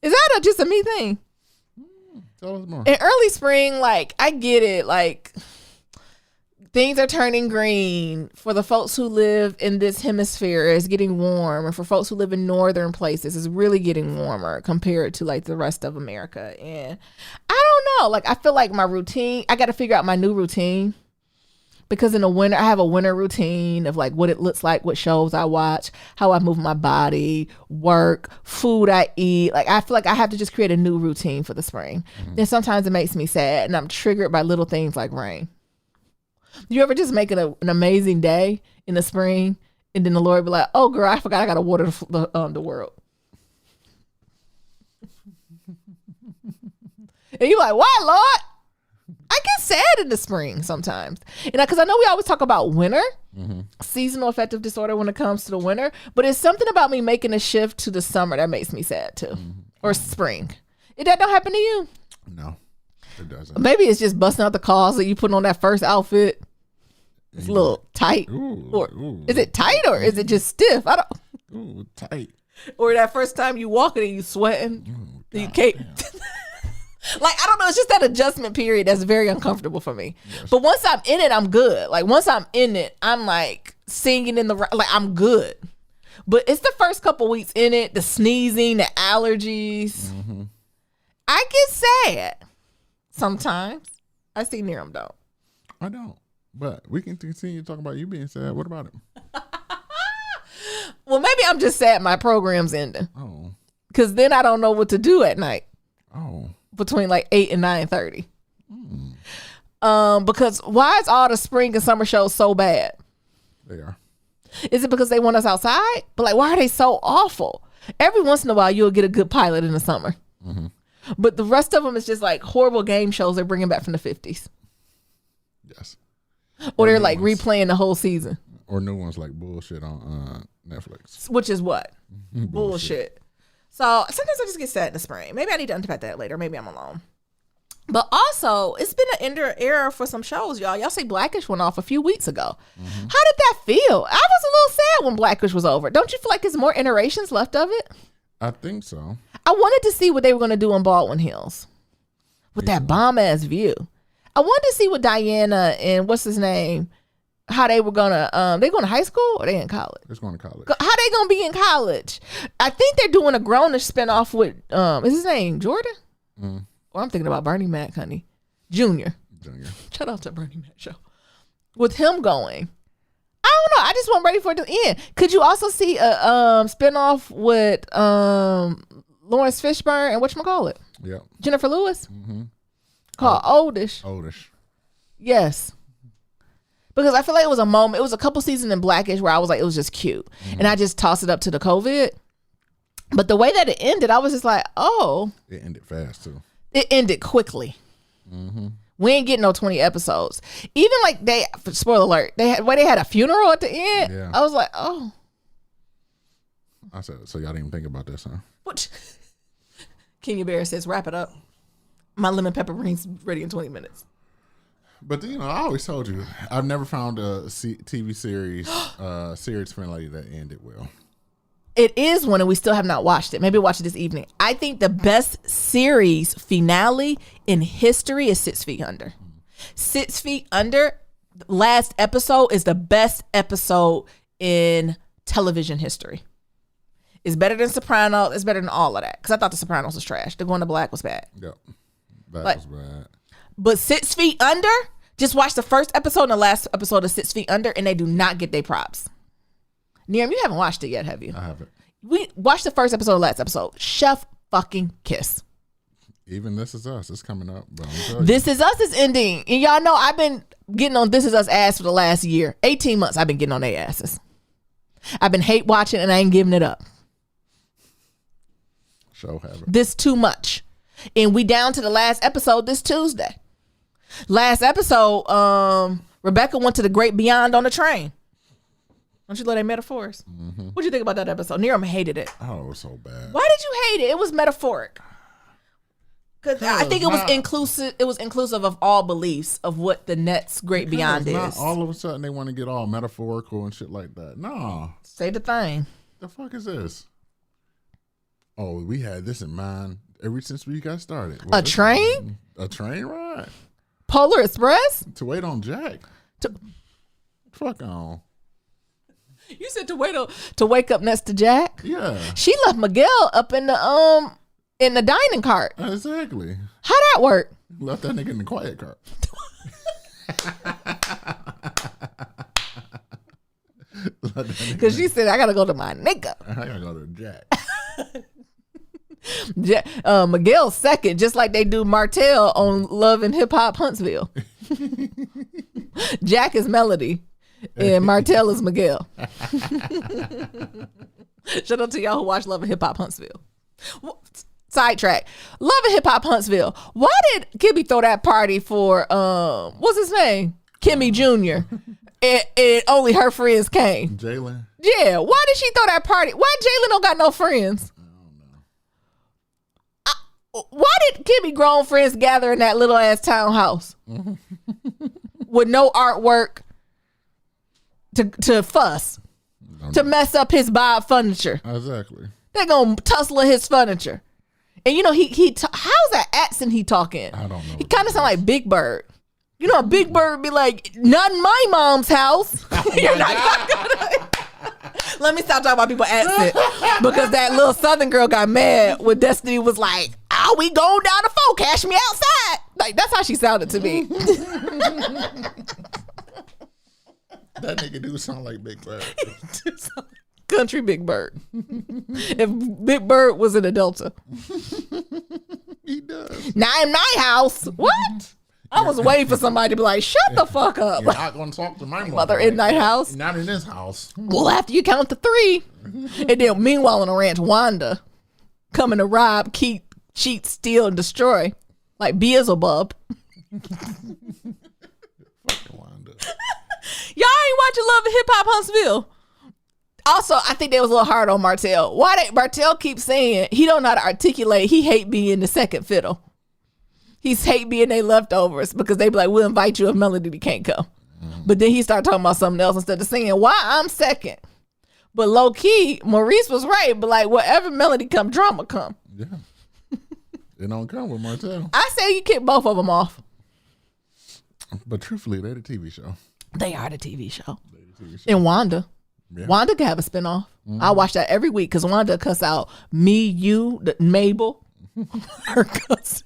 Is that just a me thing? Tell us more. In early spring, like, I get it. Like, things are turning green. For the folks who live in this hemisphere, it's getting warm. And for folks who live in northern places, it's really getting warmer compared to, like, the rest of America. And I don't know. Like, I feel like my routine, I got to figure out my new routine. Because in the winter, I have a winter routine of like what it looks like, what shows I watch, how I move my body, work, food I eat. Like, I feel like I have to just create a new routine for the spring. And sometimes it makes me sad, and I'm triggered by little things like rain. You ever just make it an amazing day in the spring, and then the Lord be like, oh, girl, I forgot I got to water the world. And you're like, why, Lord? I get sad in the spring sometimes. And because I know we always talk about winter, seasonal affective disorder when it comes to the winter, but it's something about me making a shift to the summer that makes me sad too. Or spring. That don't happen to you? No, it doesn't. Maybe it's just busting out the calls that you put on that first outfit. It's a little tight. Is it tight or is it just stiff? I don't. Tight. Or that first time you walking and you sweating. You can't. Like, I don't know. It's just that adjustment period that's very uncomfortable for me. Yes. But once I'm in it, I'm good. Like, once I'm in it, I'm like singing in the, like, I'm good. But it's the first couple weeks in it, the sneezing, the allergies. I get sad sometimes. I see Niram don't. I don't. But we can continue to talk about you being sad. What about him? Well, maybe I'm just sad my program's ending. Oh. Because then I don't know what to do at night. Oh. Between like 8 and 9:30. Because why is all the spring and summer shows so bad? They are. Is it because they want us outside? But like, why are they so awful? Every once in a while, you'll get a good pilot in the summer. But the rest of them is just like horrible game shows they're bringing back from the 50s. Yes. Or they're like replaying the whole season. Or new ones like bullshit on Netflix. Which is what? Bullshit. So sometimes I just get sad in the spring. Maybe I need to unpack that later. Maybe I'm alone. But also, it's been an era for some shows, y'all. Y'all say Blackish went off a few weeks ago. How did that feel? I was a little sad when Blackish was over. Don't you feel like there's more iterations left of it? I think so. I wanted to see what they were going to do in Baldwin Hills with that bomb-ass view. I wanted to see what Diana and what's his name, how they were going to, they going to high school or they in college? They're going to college. How they going to be in college? I think they're doing a grownish spinoff with, is his name Jordan? Or I'm thinking about Bernie Mac, honey. Junior. Shout out to Bernie Mac show. With him going. I don't know. I just wasn't ready for it to end. Could you also see a spinoff with Lawrence Fishburne and whatchamacallit? Yeah. Jennifer Lewis? Called Oldish. Yes. Because I feel like it was a moment, it was a couple seasons in Blackish where I was like, it was just cute. And I just tossed it up to the COVID. But the way that it ended, I was just like, oh. It ended fast too. It ended quickly. We ain't getting no 20 episodes. Even like spoiler alert, they had a funeral at the end. Yeah. I was like, oh. I said, so y'all didn't even think about this, huh? What? Kenya Bear says, wrap it up. My lemon pepper rings ready in 20 minutes. But I always told you, I've never found a TV series, series finale that ended well. It is one, and we still have not watched it. Maybe watch it this evening. I think the best series finale in history is 6 Feet Under. 6 Feet Under, last episode is the best episode in television history. It's better than Sopranos. It's better than all of that. Because I thought The Sopranos was trash. The Going to Black was bad. Yep. That was bad. But 6 Feet Under, just watch the first episode and the last episode of 6 Feet Under, and they do not get their props. Niram, you haven't watched it yet, have you? I haven't. We watched the first episode, last episode. Chef fucking kiss. Even This Is Us is coming up. This Is Us is ending. And y'all know I've been getting on This Is Us ass for the last year. 18 months I've been getting on their asses. I've been hate watching and I ain't giving it up. Show have it. This too much. And we down to the last episode this Tuesday. Last episode, Rebecca went to the great beyond on the train. Don't you love that metaphors? Mm-hmm. What'd you think about that episode? Niram hated it. Oh, it was so bad. Why did you hate it? It was metaphoric. Because I think it was inclusive. It was inclusive of all beliefs of what the next great beyond is. Not all of a sudden they want to get all metaphorical and shit like that. No. Say the thing. The fuck is this? Oh, we had this in mind ever since we got started. A train? A train ride? Polar Express? To wait on Jack? Fuck on. You said to wake up next to Jack? Yeah. She left Miguel up in the dining cart. Exactly. How that work? Left that nigga in the quiet cart. Because she said, I gotta go to my nigga. I gotta go to Jack. Miguel's second, just like they do Martell on Love and Hip Hop Huntsville. Jack is Melody and Martell is Miguel. Shout out to y'all who watch Love and Hip Hop Huntsville. Sidetrack. Love and Hip Hop Huntsville. Why did Kimmy throw that party for what's his name? Kimmy Jr. and only her friends came. Jalen. Yeah. Why did she throw that party? Why Jalen don't got no friends? Why did Kimmy grown friends gather in that little ass townhouse with no artwork to fuss, to mess up his Bob furniture? Exactly. They're gonna tussle his furniture, and you know how's that accent he talking? I don't know. He kind of sound like Big Bird. You know, Big Bird be like, "Not in my mom's house." You're not gonna. Let me stop talking about people's accent because that little Southern girl got mad when Destiny was like, "Oh, we going down the phone, cash me outside." Like that's how she sounded to me. That nigga do sound like Big Bird. Country Big Bird. If Big Bird was in a Delta. He does. Not in my house. What? I was waiting for somebody to be like, shut the fuck up. You're not going to talk to my mother in my house. Not in this house. Well, after you count to 3. And then meanwhile on the ranch, Wanda coming to rob, keep, cheat, steal, and destroy. Like Beelzebub. Fucking Wanda. Y'all ain't watching Love and Hip Hop Huntsville. Also, I think they was a little hard on Martell. Martell keeps saying he don't know how to articulate. He hate being the second fiddle. He's hate being they leftovers because they be like, we'll invite you if Melody can't come. But then he started talking about something else instead of saying why I'm second. But low key, Maurice was right. But like whatever Melody come, drama come. Yeah. It don't come with Martell. I say you kick both of them off. But truthfully, they're the TV show. They are the TV show. And Wanda. Yeah. Wanda could have a spinoff. I watch that every week because Wanda cuss out me, you, Mabel, her cousin.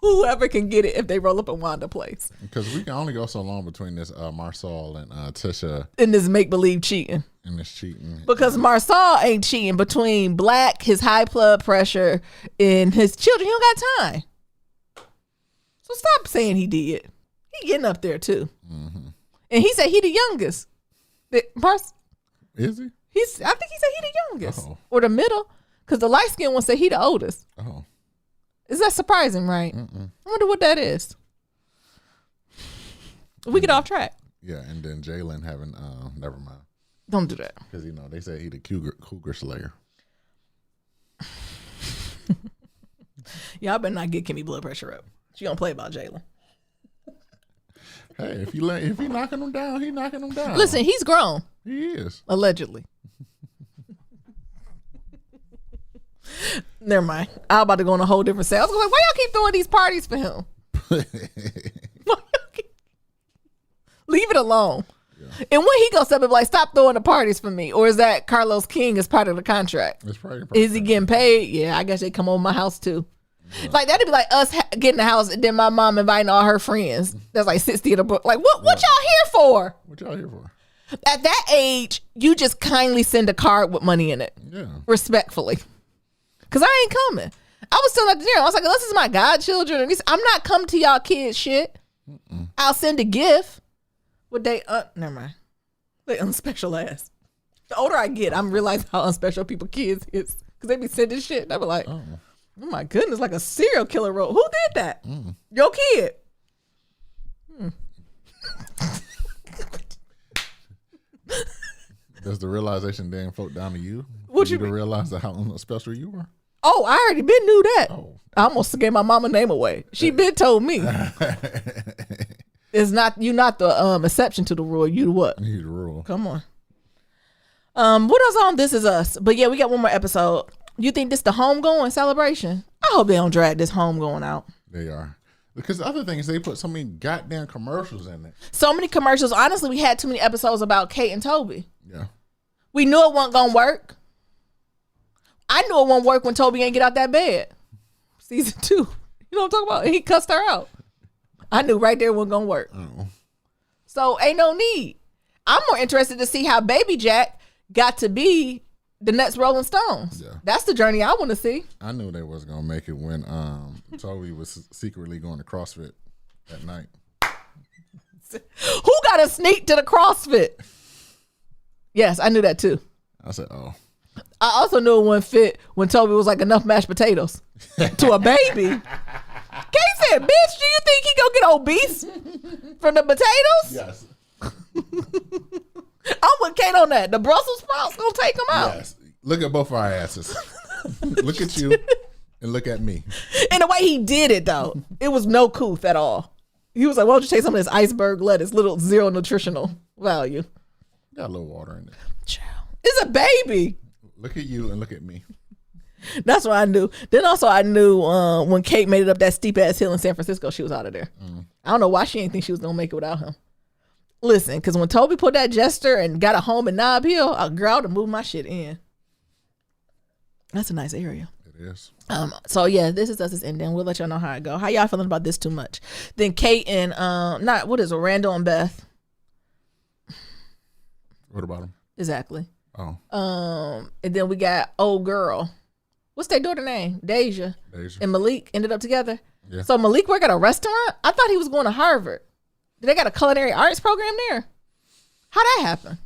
Whoever can get it if they roll up in Wanda place. Because we can only go so long between this Marsal and Tisha. In this make-believe cheating. In this cheating. Because Marsal ain't cheating between Black, his high blood pressure, and his children. He don't got time. So stop saying he did. He getting up there too. Mm-hmm. And he said he the youngest. Is he? I think he said he the youngest. Or the middle. Because the light-skinned one said he the oldest. Oh. Is that surprising, right? I wonder what that is. We get off track. Yeah, and then Jalen having, never mind. Don't do that. Because, they say he the cougar slayer. Y'all better not get Kimmy blood pressure up. She don't play about Jalen. Hey, if he knocking him down, he knocking him down. Listen, he's grown. He is. Allegedly. Never mind. I'm about to go on a whole different set. I was like, why y'all keep throwing these parties for him? Leave it alone. Yeah. And when he goes up and be like, stop throwing the parties for me, or is that Carlos King is part of the contract? It's probably is he getting paid? Yeah, I guess they come over my house too. Yeah. Like that'd be like us getting the house and then my mom inviting all her friends. That's like 60 of the book. Like what y'all here for? What y'all here for? At that age, you just kindly send a card with money in it. Yeah. Respectfully. Cause I ain't coming. I was still at the dinner. I was like, this is my godchildren. And I'm not coming to y'all kids shit. I'll send a gift. Would they never mind. They unspecial ass. The older I get, I'm realizing how unspecial people kids is. Cause they be sending shit. And I be like, oh my goodness, like a serial killer wrote. Who did that? Your kid. Does the realization then float down to you? What you to realize how special you were? Oh, I already been knew that. Oh. I almost gave my mama name away. She been told me. It's not you not the exception to the rule. You the what? You the rule. Come on. What else on This Is Us? But yeah, we got one more episode. You think this the homegoing celebration? I hope they don't drag this homegoing out. They are. Because the other thing is they put so many goddamn commercials in it. So many commercials. Honestly, we had too many episodes about Kate and Toby. Yeah. We knew it wasn't gonna work. I knew it won't work when Toby ain't get out that bed. Season 2. You know what I'm talking about? He cussed her out. I knew right there it wasn't gonna work. Oh. So ain't no need. I'm more interested to see how Baby Jack got to be the next Rolling Stones. Yeah. That's the journey I want to see. I knew they was gonna make it when Toby was secretly going to CrossFit at night. Who got a sneak to the CrossFit? Yes, I knew that too. I said, oh. I also knew it wouldn't fit when Toby was like enough mashed potatoes to a baby. Kate said, bitch, do you think he gonna get obese from the potatoes? Yes. I'm with Kate on that. The Brussels sprouts gonna take him out. Yes. Look at both our asses. Look at you and look at me. And the way he did it though, it was no couth at all. He was like, why don't you take some of this iceberg lettuce, little zero nutritional value. Got a little water in there. It's a baby. Look at you and look at me. That's what I knew. Then also I knew when Kate made it up that steep ass hill in San Francisco, she was out of there. I don't know why she didn't think she was gonna make it without him. Listen, because when Toby put that jester and got a home in Nob Hill, a girl to move my shit in. That's a nice area. It is. So yeah, This Is Us is ending. We'll let y'all know how it go. How y'all feeling about this too much? Then Kate and Randall and Beth. What about them? Exactly. Oh. And then we got old girl. What's their daughter name? Deja. And Malik ended up together. Yeah. So Malik work at a restaurant? I thought he was going to Harvard. Did they got a culinary arts program there? How'd that happen?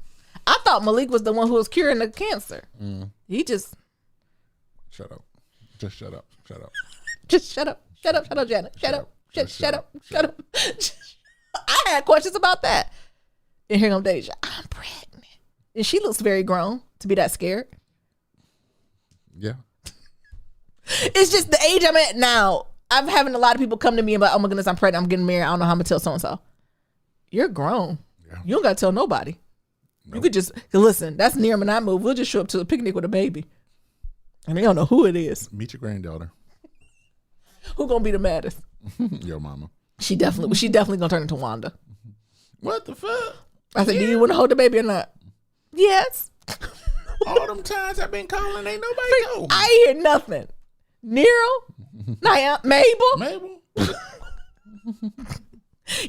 I thought Malik was the one who was curing the cancer. He just... Shut up. Just shut up. Shut up. Just shut up. Shut up. Shut up, Janet. Shut up. Shut up. Shut up. I had questions about that. And here comes Deja. I'm pregnant. And she looks very grown to be that scared. Yeah. It's just the age I'm at now. I'm having a lot of people come to me about, oh my goodness, I'm pregnant, I'm getting married, I don't know how I'm going to tell so-and-so. You're grown. Yeah. You don't got to tell nobody. Nope. You could just, listen, that's Niram and I move. We'll just show up to a picnic with a baby. And they don't know who it is. Meet your granddaughter. Who going to be the maddest? Your mama. She definitely going to turn into Wanda. What the fuck? I said, do you want to hold the baby or not? Yes. All them times I've been calling, ain't nobody know. I hear nothing. Nero, Mabel.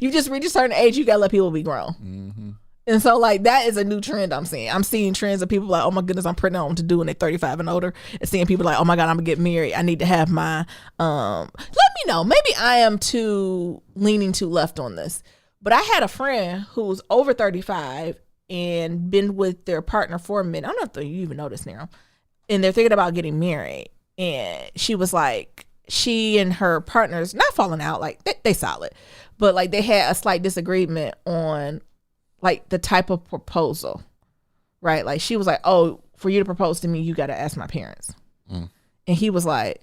You just reach a certain age, you gotta let people be grown. Mm-hmm. And so like that is a new trend I'm seeing. I'm seeing trends of people like, oh my goodness, I'm pregnant, on to do when they're 35 and older. And seeing people like, oh my God, I'm gonna get married. I need to have my let me know. Maybe I am leaning too left on this. But I had a friend who's over 35 and been with their partner for a minute. I don't know if you even know this now. And they're thinking about getting married. And she was like, she and her partners not falling out, like they solid, but like they had a slight disagreement on like the type of proposal, right? Like she was like, oh, for you to propose to me, you got to ask my parents. And he was like,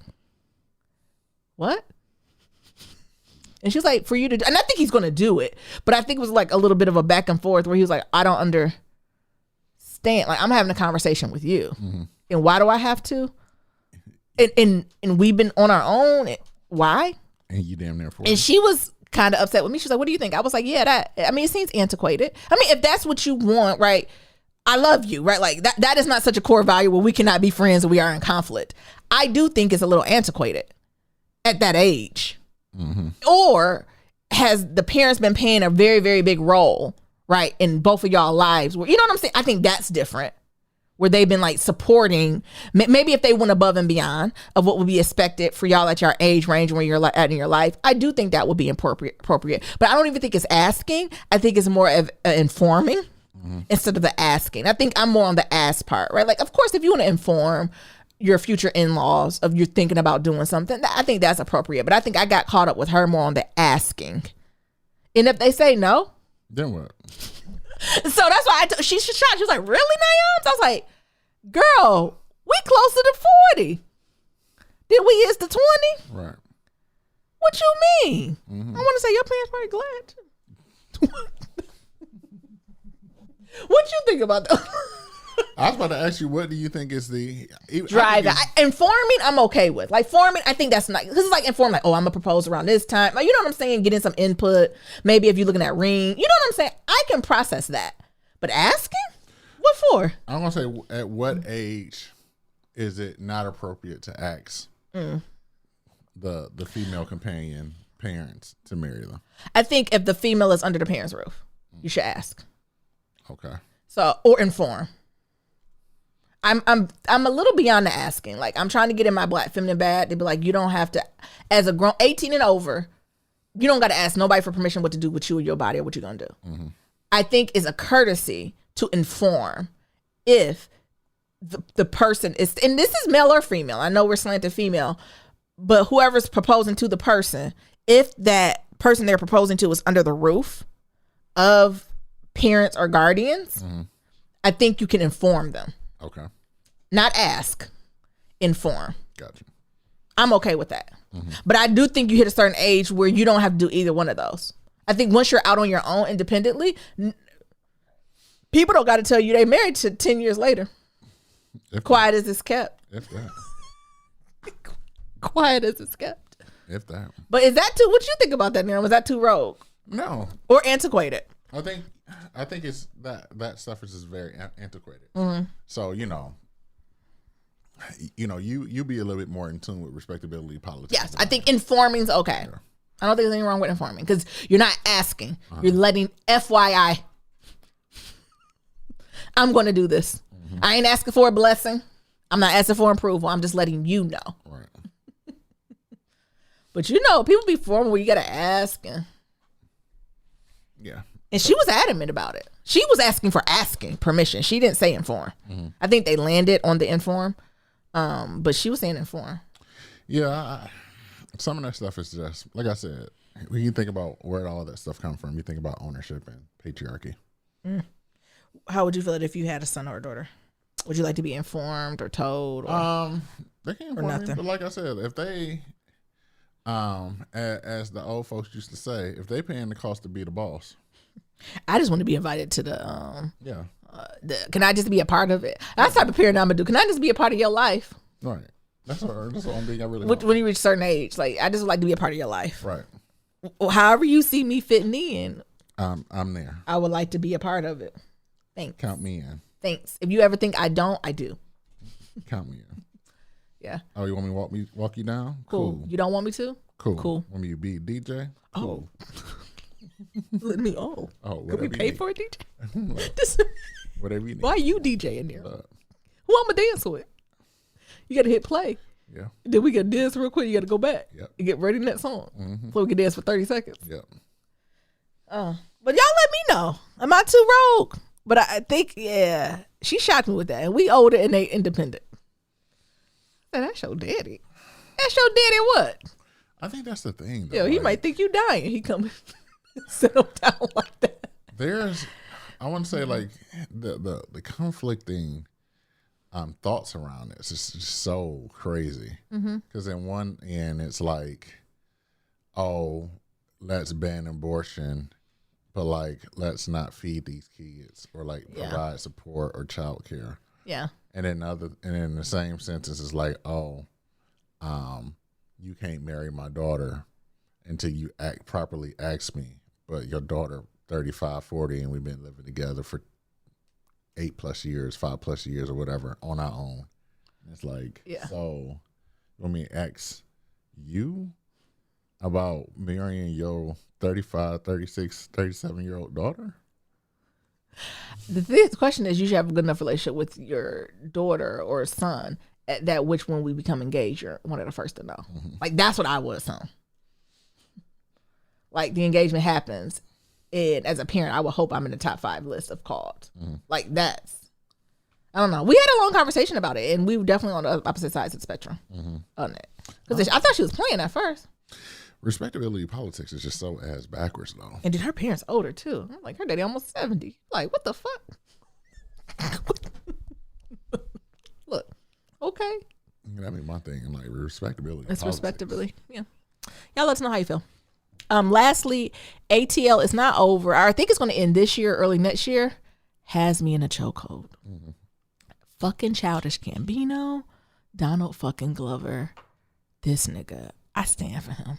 what? And she was like, for you to, and I think he's going to do it, but I think it was like a little bit of a back and forth where he was like, I don't understand. Like I'm having a conversation with you. And why do I have to? And we've been on our own. Why? And you damn near for and she was kind of upset with me. She's like, what do you think? I was like, yeah, it seems antiquated. I mean, if that's what you want, right? I love you, right? Like that is not such a core value where we cannot be friends and we are in conflict. I do think it's a little antiquated at that age. Or has the parents been playing a very, very big role, right, in both of y'all lives? Where, you know what I'm saying? I think that's different. Where they've been like supporting, maybe if they went above and beyond of what would be expected for y'all at your age range when you're at in your life, I do think that would be appropriate. But I don't even think it's asking. I think it's more of informing instead of the asking. I think I'm more on the ask part, right? Like, of course, if you want to inform your future in-laws of you're thinking about doing something, I think that's appropriate. But I think I got caught up with her more on the asking. And if they say no, then what? So that's why she's shocked. She was like, really, Naomi? I was like, girl, we closer to 40. Did we is to 20? Right. What you mean? I want to say your parents probably glad. What you think about that? I was about to ask you, what do you think is the driving? Informing, I'm okay with. Like forming, I think that's nice. This is like informing, like, oh, I'm gonna propose around this time. Like, you know what I'm saying? Getting some input. Maybe if you're looking at ring, you know what I'm saying? I can process that. But asking, what for? I'm gonna say, at what age is it not appropriate to ask the female companion parents to marry them? I think if the female is under the parents' roof, you should ask. Okay. So, or inform. I'm a little beyond the asking. Like, I'm trying to get in my black feminine bag. They'd be like, you don't have to, as a grown 18 and over, you don't got to ask nobody for permission what to do with you or your body or what you're gonna do. I think it's a courtesy to inform if the person is, and this is male or female. I know we're slanted female, but whoever's proposing to the person, if that person they're proposing to is under the roof of parents or guardians, I think you can inform them. Okay. Not ask, inform. Gotcha. I'm okay with that. But I do think you hit a certain age where you don't have to do either one of those. I think once you're out on your own independently, people don't got to tell you they married to 10 years later. Quiet as it's kept. If that. Quiet as it's kept. If that. But is that too, what you think about that now? Was that too rogue? No. Or antiquated? I think it's that stuff is just very antiquated. So you be a little bit more in tune with respectability politics. Yes, I think informing's okay. Yeah. I don't think there's anything wrong with informing because you're not asking. You're letting FYI. I'm going to do this. I ain't asking for a blessing. I'm not asking for approval. I'm just letting you know. Right. But people be formal where you got to ask. Yeah. And she was adamant about it. She was asking for asking permission. She didn't say inform. I think they landed on the inform, but she was saying inform. Yeah, some of that stuff is just, like I said, when you think about where all that stuff comes from, you think about ownership and patriarchy. How would you feel it if you had a son or a daughter? Would you like to be informed or told? They can't inform me, but like I said, if they, as the old folks used to say, if they paying the cost to be the boss. I just want to be invited to the can I just be a part of it? That's the type of parent I'm gonna do. Can I just be a part of your life? Right. That's the only thing I really want. When you reach a certain age, like I just would like to be a part of your life. Right. However you see me fitting in, I'm there. I would like to be a part of it. Thanks. Count me in. Thanks. If you ever think I don't, I do. Count me in. Yeah. Oh, you want me to walk you down? Cool. You don't want me to? Cool. Want me to be a DJ? Cool. Let me Can we pay for a DJ? Whatever you need. Why are you DJ in there? Who I'm gonna dance with? You gotta hit play. Yeah. Then we gotta dance real quick. You gotta go back. Yep. And get ready to that song. So we can dance for 30 seconds. Yep. But y'all let me know. Am I too rogue? But I think, she shocked me with that. And we older and they independent. That's your daddy. That's your daddy what? I think that's the thing, though. Yo, he might think you dying. He come settle down like that. I want to say, like, the conflicting thoughts around this is just so crazy. Because in one end, it's like, oh, let's ban abortion, but like, let's not feed these kids or like provide support or childcare. Yeah. And then in the same sentence, it's like, oh, you can't marry my daughter until you properly ask me. But your daughter, 35, 40, and we've been living together for 8+ years, 5+ years, or whatever, on our own. And it's like, so you want me to ask you about marrying your 35, 36, 37-year-old daughter? The question is, you should have a good enough relationship with your daughter or son at that which when we become engaged, you're one of the first to know. Like, that's what I would assume. Like, the engagement happens, and as a parent, I would hope I'm in the top 5 list of called. Like, that's, I don't know. We had a long conversation about it, and we were definitely on the opposite sides of the spectrum on it. Because I thought she was playing at first. Respectability politics is just so ass backwards, though. And then her parents older, too. I'm like, her daddy almost 70. Like, what the fuck? Look, okay. That be my thing. I'm like, respectability. It's respectability. Yeah. Y'all let us know how you feel. Lastly, ATL is not over. I think it's going to end this year, early next year. Has me in a chokehold. Fucking Childish Gambino, Donald fucking Glover. This nigga, I stand for him.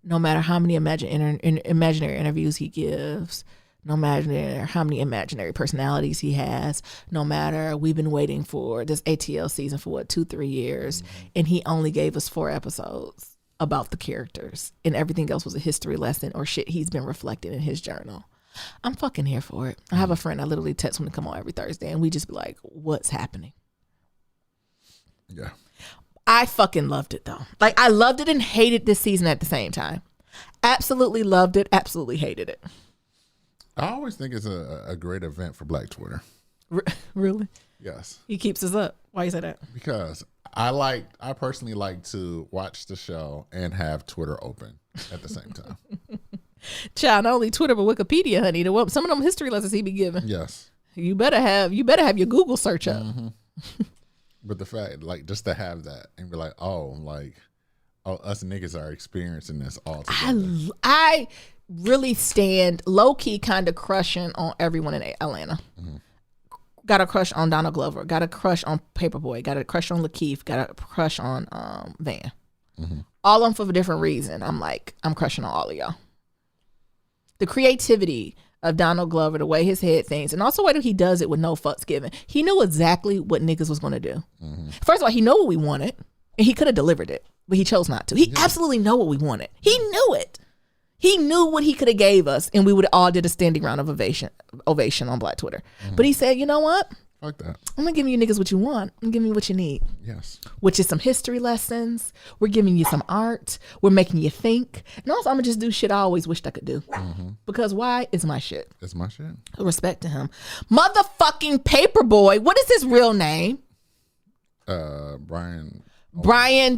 No matter how many imaginary interviews he gives, no matter how many imaginary personalities he has, no matter, we've been waiting for this ATL season for 2-3 years, and he only gave us 4 episodes about the characters, and everything else was a history lesson or shit he's been reflecting in his journal. I'm fucking here for it. I have a friend I literally text him to come on every Thursday, and we just be like, what's happening? Yeah. I fucking loved it, though. Like, I loved it and hated this season at the same time. Absolutely loved it. Absolutely hated it. I always think it's a great event for Black Twitter. Really? Yes. He keeps us up. Why you say that? Because I personally like to watch the show and have Twitter open at the same time. Child, not only Twitter but Wikipedia, honey. Some of them history lessons he be giving. Yes. You better have your Google search up. But the fact, like, just to have that and be like, oh, us niggas are experiencing this all together. I really stand low-key kind of crushing on everyone in Atlanta. Got a crush on Donald Glover. Got a crush on Paperboy. Got a crush on Lakeith. Got a crush on Van. All of them for a different reason. I'm crushing on all of y'all. The creativity of Donald Glover, the way his head thinks, and also the way that he does it with no fucks given. He knew exactly what niggas was going to do. First of all, he knew what we wanted, and he could have delivered it, but he chose not to. He absolutely knew what we wanted. He knew it. He knew what he could have gave us, and we would all did a standing round of ovation on Black Twitter. But he said, you know what? Fuck that. I'm going to give you niggas what you want. I'm giving you what you need. Yes. Which is some history lessons. We're giving you some art. We're making you think. And also, I'm going to just do shit I always wished I could do. Because why? It's my shit. It's my shit. Respect to him. Motherfucking Paperboy. What is his real name? Brian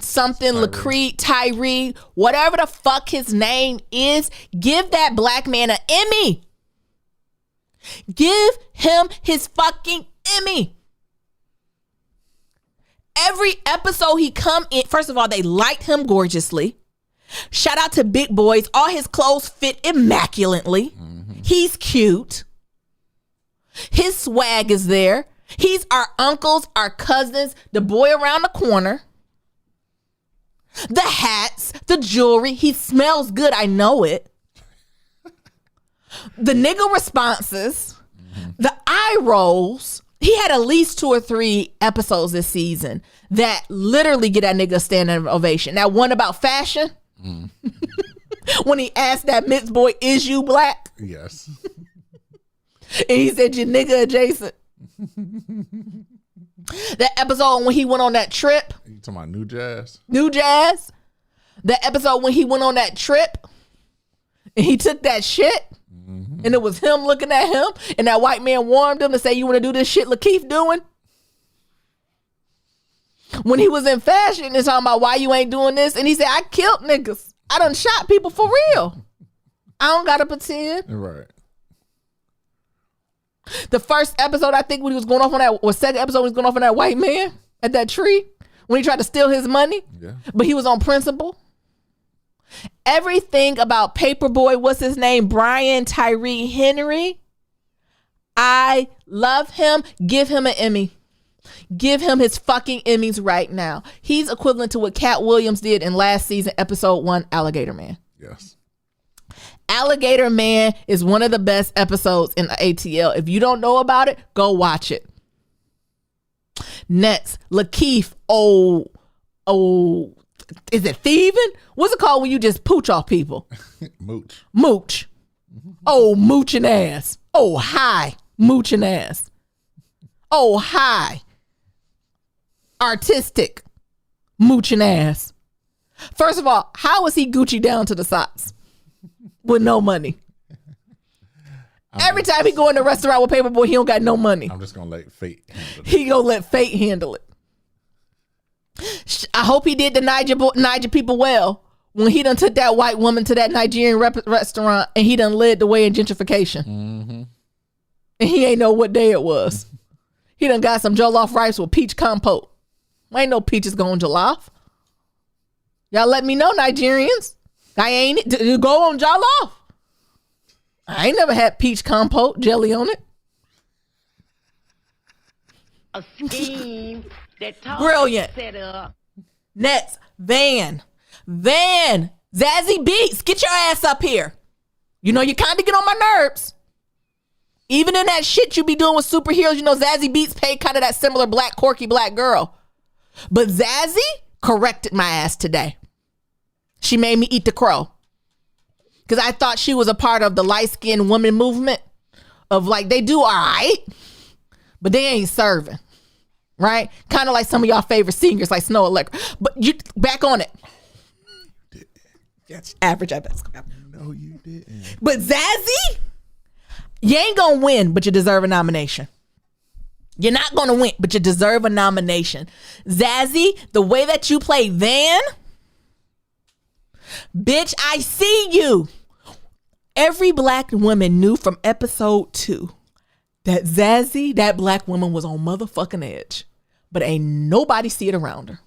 something, Lacrete, Tyree, whatever the fuck his name is. Give that black man an Emmy. Give him his fucking Emmy. Every episode he come in, first of all, they light him gorgeously. Shout out to Big Boys. All his clothes fit immaculately. He's cute. His swag is there. He's our uncles, our cousins, the boy around the corner. The hats, the jewelry. He smells good. I know it. The nigga responses, the eye rolls. He had at least 2 or 3 episodes this season that literally get that nigga a standing ovation. That one about fashion, when he asked that Mitz boy, "Is you black?" Yes. And he said, "You nigga adjacent." That episode when he went on that trip. You talking about New Jazz? New Jazz. That episode when he went on that trip and he took that shit. And it was him looking at him, and that white man warned him to say, "You want to do this shit Lakeith doing?" When he was in fashion, it's talking about why you ain't doing this. And he said, "I killed niggas. I done shot people for real. I don't got to pretend." Right. The first episode, I think when he was going off on that, or second episode, when he was going off on that white man at that tree, when he tried to steal his money, but he was on principle. Everything about Paperboy, what's his name? Brian Tyree Henry. I love him. Give him an Emmy. Give him his fucking Emmys right now. He's equivalent to what Cat Williams did in last season, episode 1, Alligator Man. Yes. Alligator Man is one of the best episodes in the ATL. If you don't know about it, go watch it. Next, Lakeith. Is it thieving? What's it called when you just pooch off people? Mooch. Oh, mooching ass. Oh, hi, mooching ass. Oh, hi, artistic mooching ass. First of all, how is he Gucci down to the socks with no money? Every time he go in the restaurant with Paperboy, he don't got no money. I'm just gonna let fate handle it. He gonna let fate handle it. I hope he did the Niger people well when he done took that white woman to that Nigerian restaurant and he done led the way in gentrification. Mm-hmm. And he ain't know what day it was. He done got some jollof rice with peach compote. Ain't no peaches going jollof. Y'all let me know, Nigerians. I ain't go on jollof. I ain't never had peach compote, jelly on it. A scheme that brilliant set up. Next, Van. Zazzy Beats, get your ass up here. You know, you kind of get on my nerves. Even in that shit you be doing with superheroes, you know, Zazzy Beats paid kind of that similar black, quirky black girl. But Zazzy corrected my ass today. She made me eat the crow. Because I thought she was a part of the light-skinned woman movement of like, they do all right, but they ain't serving. Right? Kind of like some of y'all favorite singers like Snow Electra. But you back on it. That's average at best. No, you didn't. But Zazzy, you ain't gonna win, but you deserve a nomination. You're not gonna win, but you deserve a nomination. Zazzy, the way that you play Van, bitch, I see you. Every black woman knew from episode 2 that Zazzy, that black woman, was on motherfucking edge. But ain't nobody see it around her.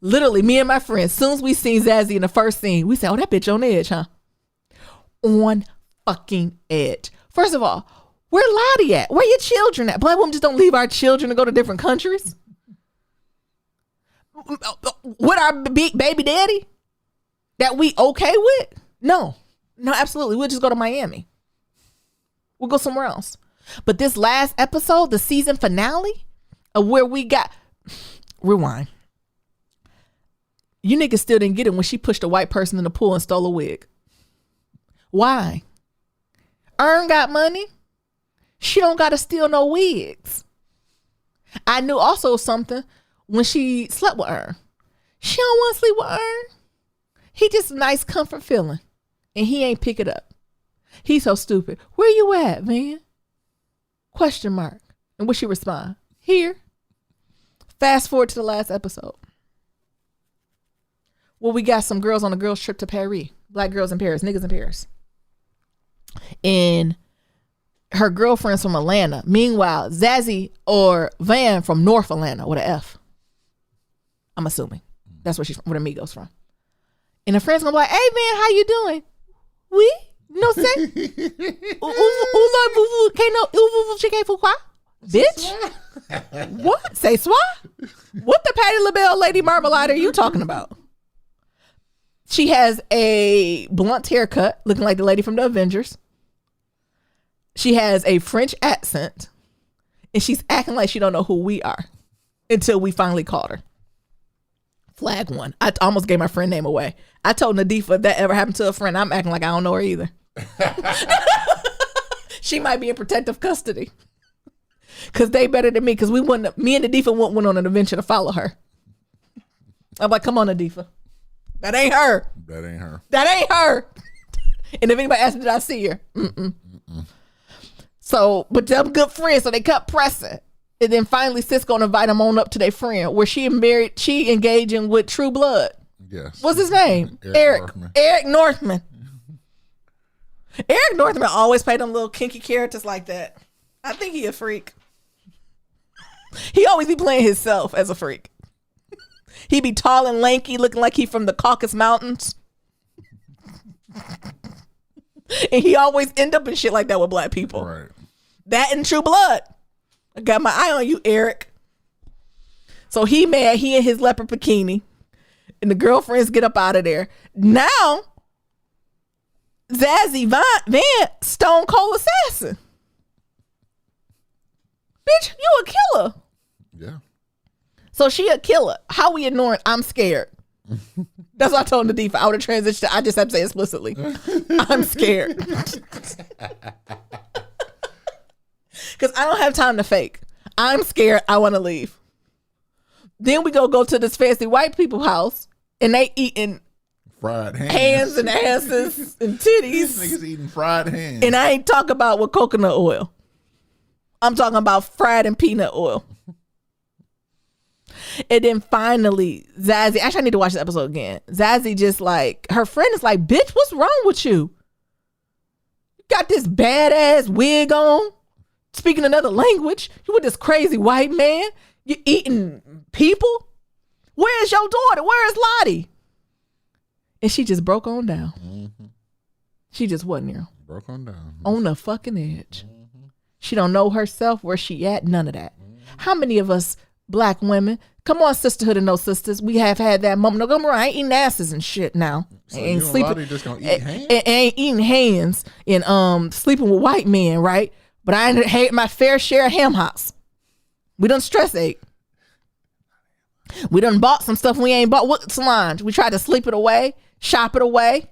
Literally, me and my friends, as soon as we seen Zazzy in the first scene, we said, oh, that bitch on edge, huh? On fucking edge. First of all, where Lottie at? Where your children at? Black women just don't leave our children to go to different countries. With our baby daddy that we okay with? No, absolutely. We'll just go to Miami. We'll go somewhere else. But this last episode, the season finale of where we got, rewind. You niggas still didn't get it when she pushed a white person in the pool and stole a wig. Why? Earn got money. She don't got to steal no wigs. I knew also something when she slept with Earn. She don't want to sleep with Earn. He just a nice comfort feeling. And he ain't pick it up. He's so stupid. Where you at, man? Question mark. And what she respond? Here. Fast forward to the last episode. Well, we got some girls on a girls trip to Paris. Black girls in Paris. Niggas in Paris. And her girlfriend's from Atlanta. Meanwhile, Zazzy or Van from North Atlanta with an F. I'm assuming. That's where she's from, where the Migos from. And her friend's gonna be like, hey man, how you doing? Oui? No say? Bitch? What? Say swa? What the Patti LaBelle Lady Marmalade are you talking about? She has a blunt haircut, looking like the lady from the Avengers. She has a French accent, and she's acting like she don't know who we are until we finally caught her. Flag one. I almost gave my friend name away. I told Nadifa if that ever happened to a friend, I'm acting like I don't know her either. She might be in protective custody. Cause they better than me. Cause me and Nadifa went on an adventure to follow her. I'm like, come on, Nadifa. That ain't her. That ain't her. That ain't her. And if anybody asks me, did I see her? Mm-mm. So, but them good friends, so they kept pressing. And then finally Sis gonna invite him on up to their friend where she engaging with True Blood. Yes. What's his name? Eric Northman. Eric Northman always played them little kinky characters like that. I think he a freak. He always be playing himself as a freak. He be tall and lanky, looking like he from the Caucasus Mountains. And he always end up in shit like that with black people. Right. That and True Blood. I got my eye on you, Eric. So he mad, he in his leopard bikini. And the girlfriends get up out of there. Now, Zazzy Van Stone Cold Assassin. Bitch, you a killer. Yeah. So she a killer. How we ignoring? I'm scared. That's what I told him the default. I would have transitioned. I just have to say explicitly. I'm scared. Because I don't have time to fake. I'm scared. I want to leave. Then we go to this fancy white people house and they eating fried hands and asses and titties. These niggas eating fried hands. And I ain't talking about with coconut oil. I'm talking about fried and peanut oil. And then finally, Zazzy, actually I need to watch this episode again. Zazzy just like, her friend is like, bitch, what's wrong with you? You got this badass wig on, speaking another language. You with this crazy white man. You eating people. Where's your daughter? Where's Lottie? And she just broke on down. Mm-hmm. She just wasn't there. Broke on down. On the fucking edge. Mm-hmm. She don't know herself, where she at, none of that. Mm-hmm. How many of us black women, come on, sisterhood and no sisters, we have had that moment. No, go around, I ain't eating asses and shit now. So ain't you sleeping. And just gonna eat hands? Ain't eating hands and sleeping with white men, right? But I ain't had my fair share of ham hocks. We done stress ate. We done bought some stuff we ain't bought. What Solange? We tried to sleep it away, shop it away,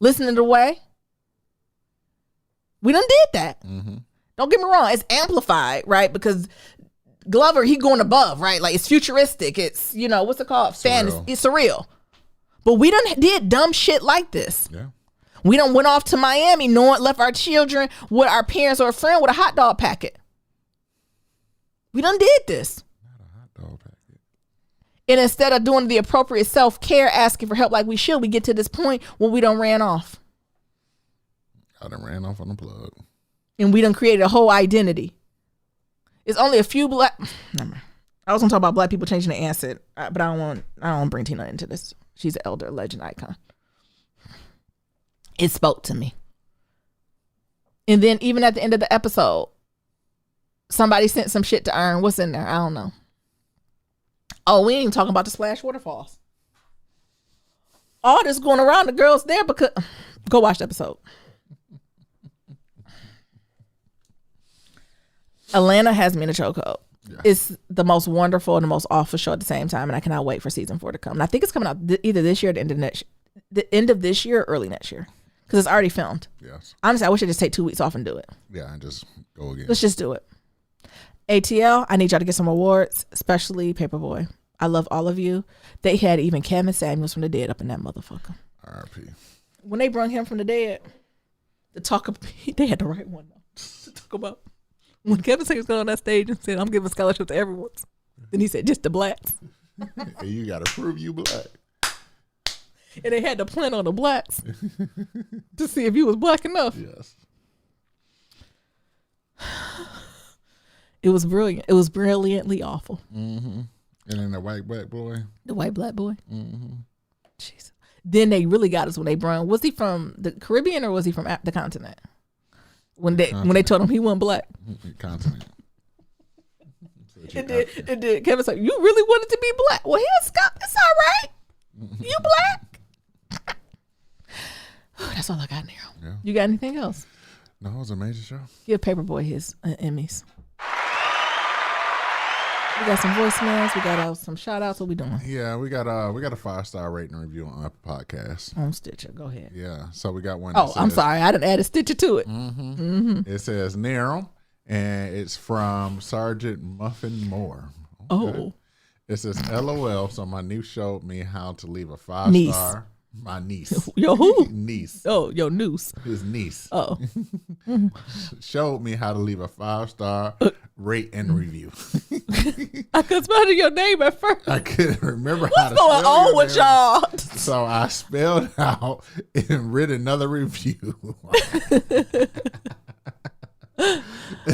listen it away. We done did that. Mm-hmm. Don't get me wrong. It's amplified, right? Because Glover, he going above, right? Like it's futuristic. It's, you know, what's it called? Fantasy. It's surreal. But we done did dumb shit like this. Yeah. We done went off to Miami, left our children with our parents or a friend with a hot dog packet. We done did this. Not a hot dog packet. And instead of doing the appropriate self-care, asking for help like we should, we get to this point when we done ran off. I done ran off on the plug. And we done created a whole identity. It's only a few black. Never mind. I was gonna talk about black people changing the answer, but I don't want to bring Tina into this. She's an elder legend icon. It spoke to me. And then even at the end of the episode, somebody sent some shit to Earn. What's in there? I don't know. Oh, we ain't even talking about the splash waterfalls. All this going around, the girls there because go watch the episode. Atlanta has me in a chokehold. Yeah. It's the most wonderful and the most awful show at the same time, and I cannot wait for season 4 to come. And I think it's coming out either this year or the end of this year or early next year, because it's already filmed. Yes. Honestly, I wish I just take 2 weeks off and do it. Yeah, and just go again. Let's just do it. ATL, I need y'all to get some awards, especially Paperboy. I love all of you. They had even Kevin Samuels from the dead up in that motherfucker. R.I.P. When they brought him from the dead, they had the right one though to talk about. When Kevin Samuels got on that stage and said, "I'm giving scholarship to everyone," then he said, "Just the blacks." And you got to prove you black. And they had to plan on the blacks to see if you was black enough. Yes. It was brilliant. It was brilliantly awful. Mm-hmm. And then the white black boy. The white black boy. Mm-hmm. Jesus. Then they really got us when they brought him. Was he from the Caribbean or was he from the continent? When they told him he wasn't black. Continent. It did. Kevin said, "You really wanted to be black? Well, here's Scott. It's all right. You black." That's all I got now. Yeah. You got anything else? No, it was a major show. Give Paperboy his Emmys. We got some voicemails. We got some shout outs. What we doing? Yeah, we got a 5-star rating review on Apple Podcasts. On Stitcher. Go ahead. Yeah, so we got one. Oh, I'm sorry. I didn't add a Stitcher to it. Mm-hmm. Mm-hmm. It says Nero, and it's from Sergeant Muffin Moore. Okay. Oh. It says LOL. So my niece showed me how to leave a 5-star. My niece. Yo, who? Niece. Oh, your noose. His niece. Oh. Showed me how to leave a 5-star rate and review. I couldn't spell your name at first. I couldn't remember how to spell it. What's going on with y'all? So I spelled out and read another review.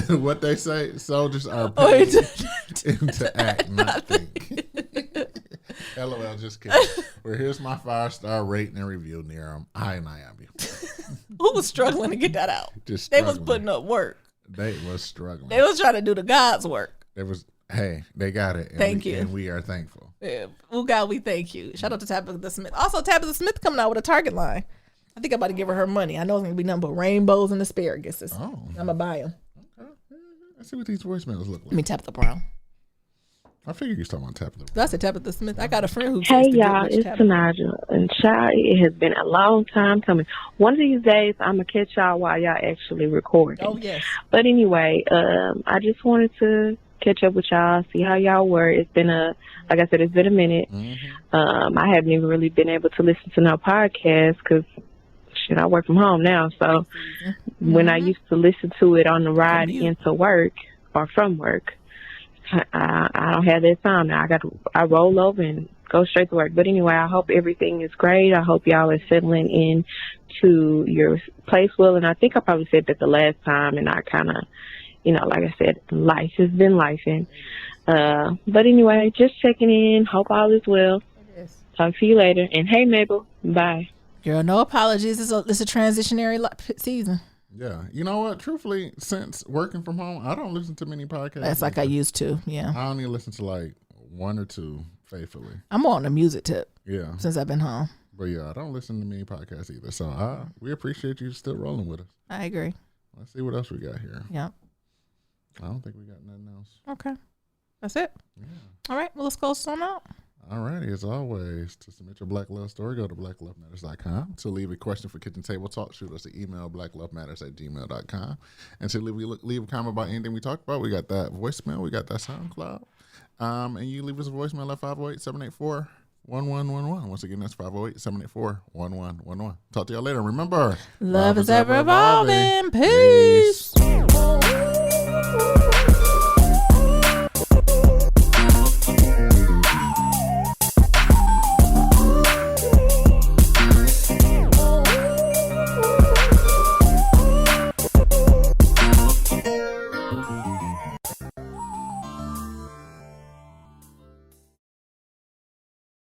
What they say, soldiers are paid to act, not think. LOL, just kidding. Well, here's my 5-star rating and review near him. I Miami. Who was struggling to get that out? They was putting up work. They was struggling. They was trying to do the God's work. They got it. Thank you. And we are thankful. Yeah. Oh God, we thank you. Shout out to Tabitha Smith. Also, Tabitha Smith coming out with a Target line. I think I'm about to give her money. I know it's gonna be nothing but rainbows and asparagus. Oh. I'm gonna buy them. Okay. Let's see what these voicemails look Let like. me Tabitha Brown. I figured you was talking about Tabitha. That's a Tabitha Smith. I got a friend who Hey says the y'all, Good Witch it's Tabitha. Tanaja. And child, it has been a long time coming. One of these days, I'm going to catch y'all while y'all actually recording. Oh yes. But anyway, I just wanted to catch up with y'all, see how y'all were. It's been like I said, it's been a minute. Mm-hmm. I haven't even really been able to listen to no podcast because, shit, I work from home now. So when I used to listen to it on the ride into work or from work, I don't have that time now. I roll over and go straight to work. But anyway, I hope everything is great. I hope y'all are settling in to your place well. And I think I probably said that the last time, and I kind of, like I said, life has been lifing. But anyway, just checking in. Hope all is well. Talk to you later. And hey, Mabel, bye. Girl, no apologies. It's a transitionary season. Yeah. You know what? Truthfully, since working from home, I don't listen to many podcasts. That's like I used to. Yeah. I only listen to like one or two faithfully. I'm more on the music tip. Yeah. Since I've been home. But yeah, I don't listen to many podcasts either. So we appreciate you still rolling with us. I agree. Let's see what else we got here. Yep. I don't think we got nothing else. Okay. That's it. Yeah. All right. Well, let's go on out. Alrighty, as always, to submit your Black Love story, go to blacklovematters.com. To leave a question for Kitchen Table Talk, shoot us an email, blacklovematters@gmail.com. And to leave a comment about anything we talked about, we got that voicemail, we got that SoundCloud. And you leave us a voicemail at 508-784-1111. Once again, that's 508-784-1111. Talk to y'all later. Remember, love is ever evolving. Peace.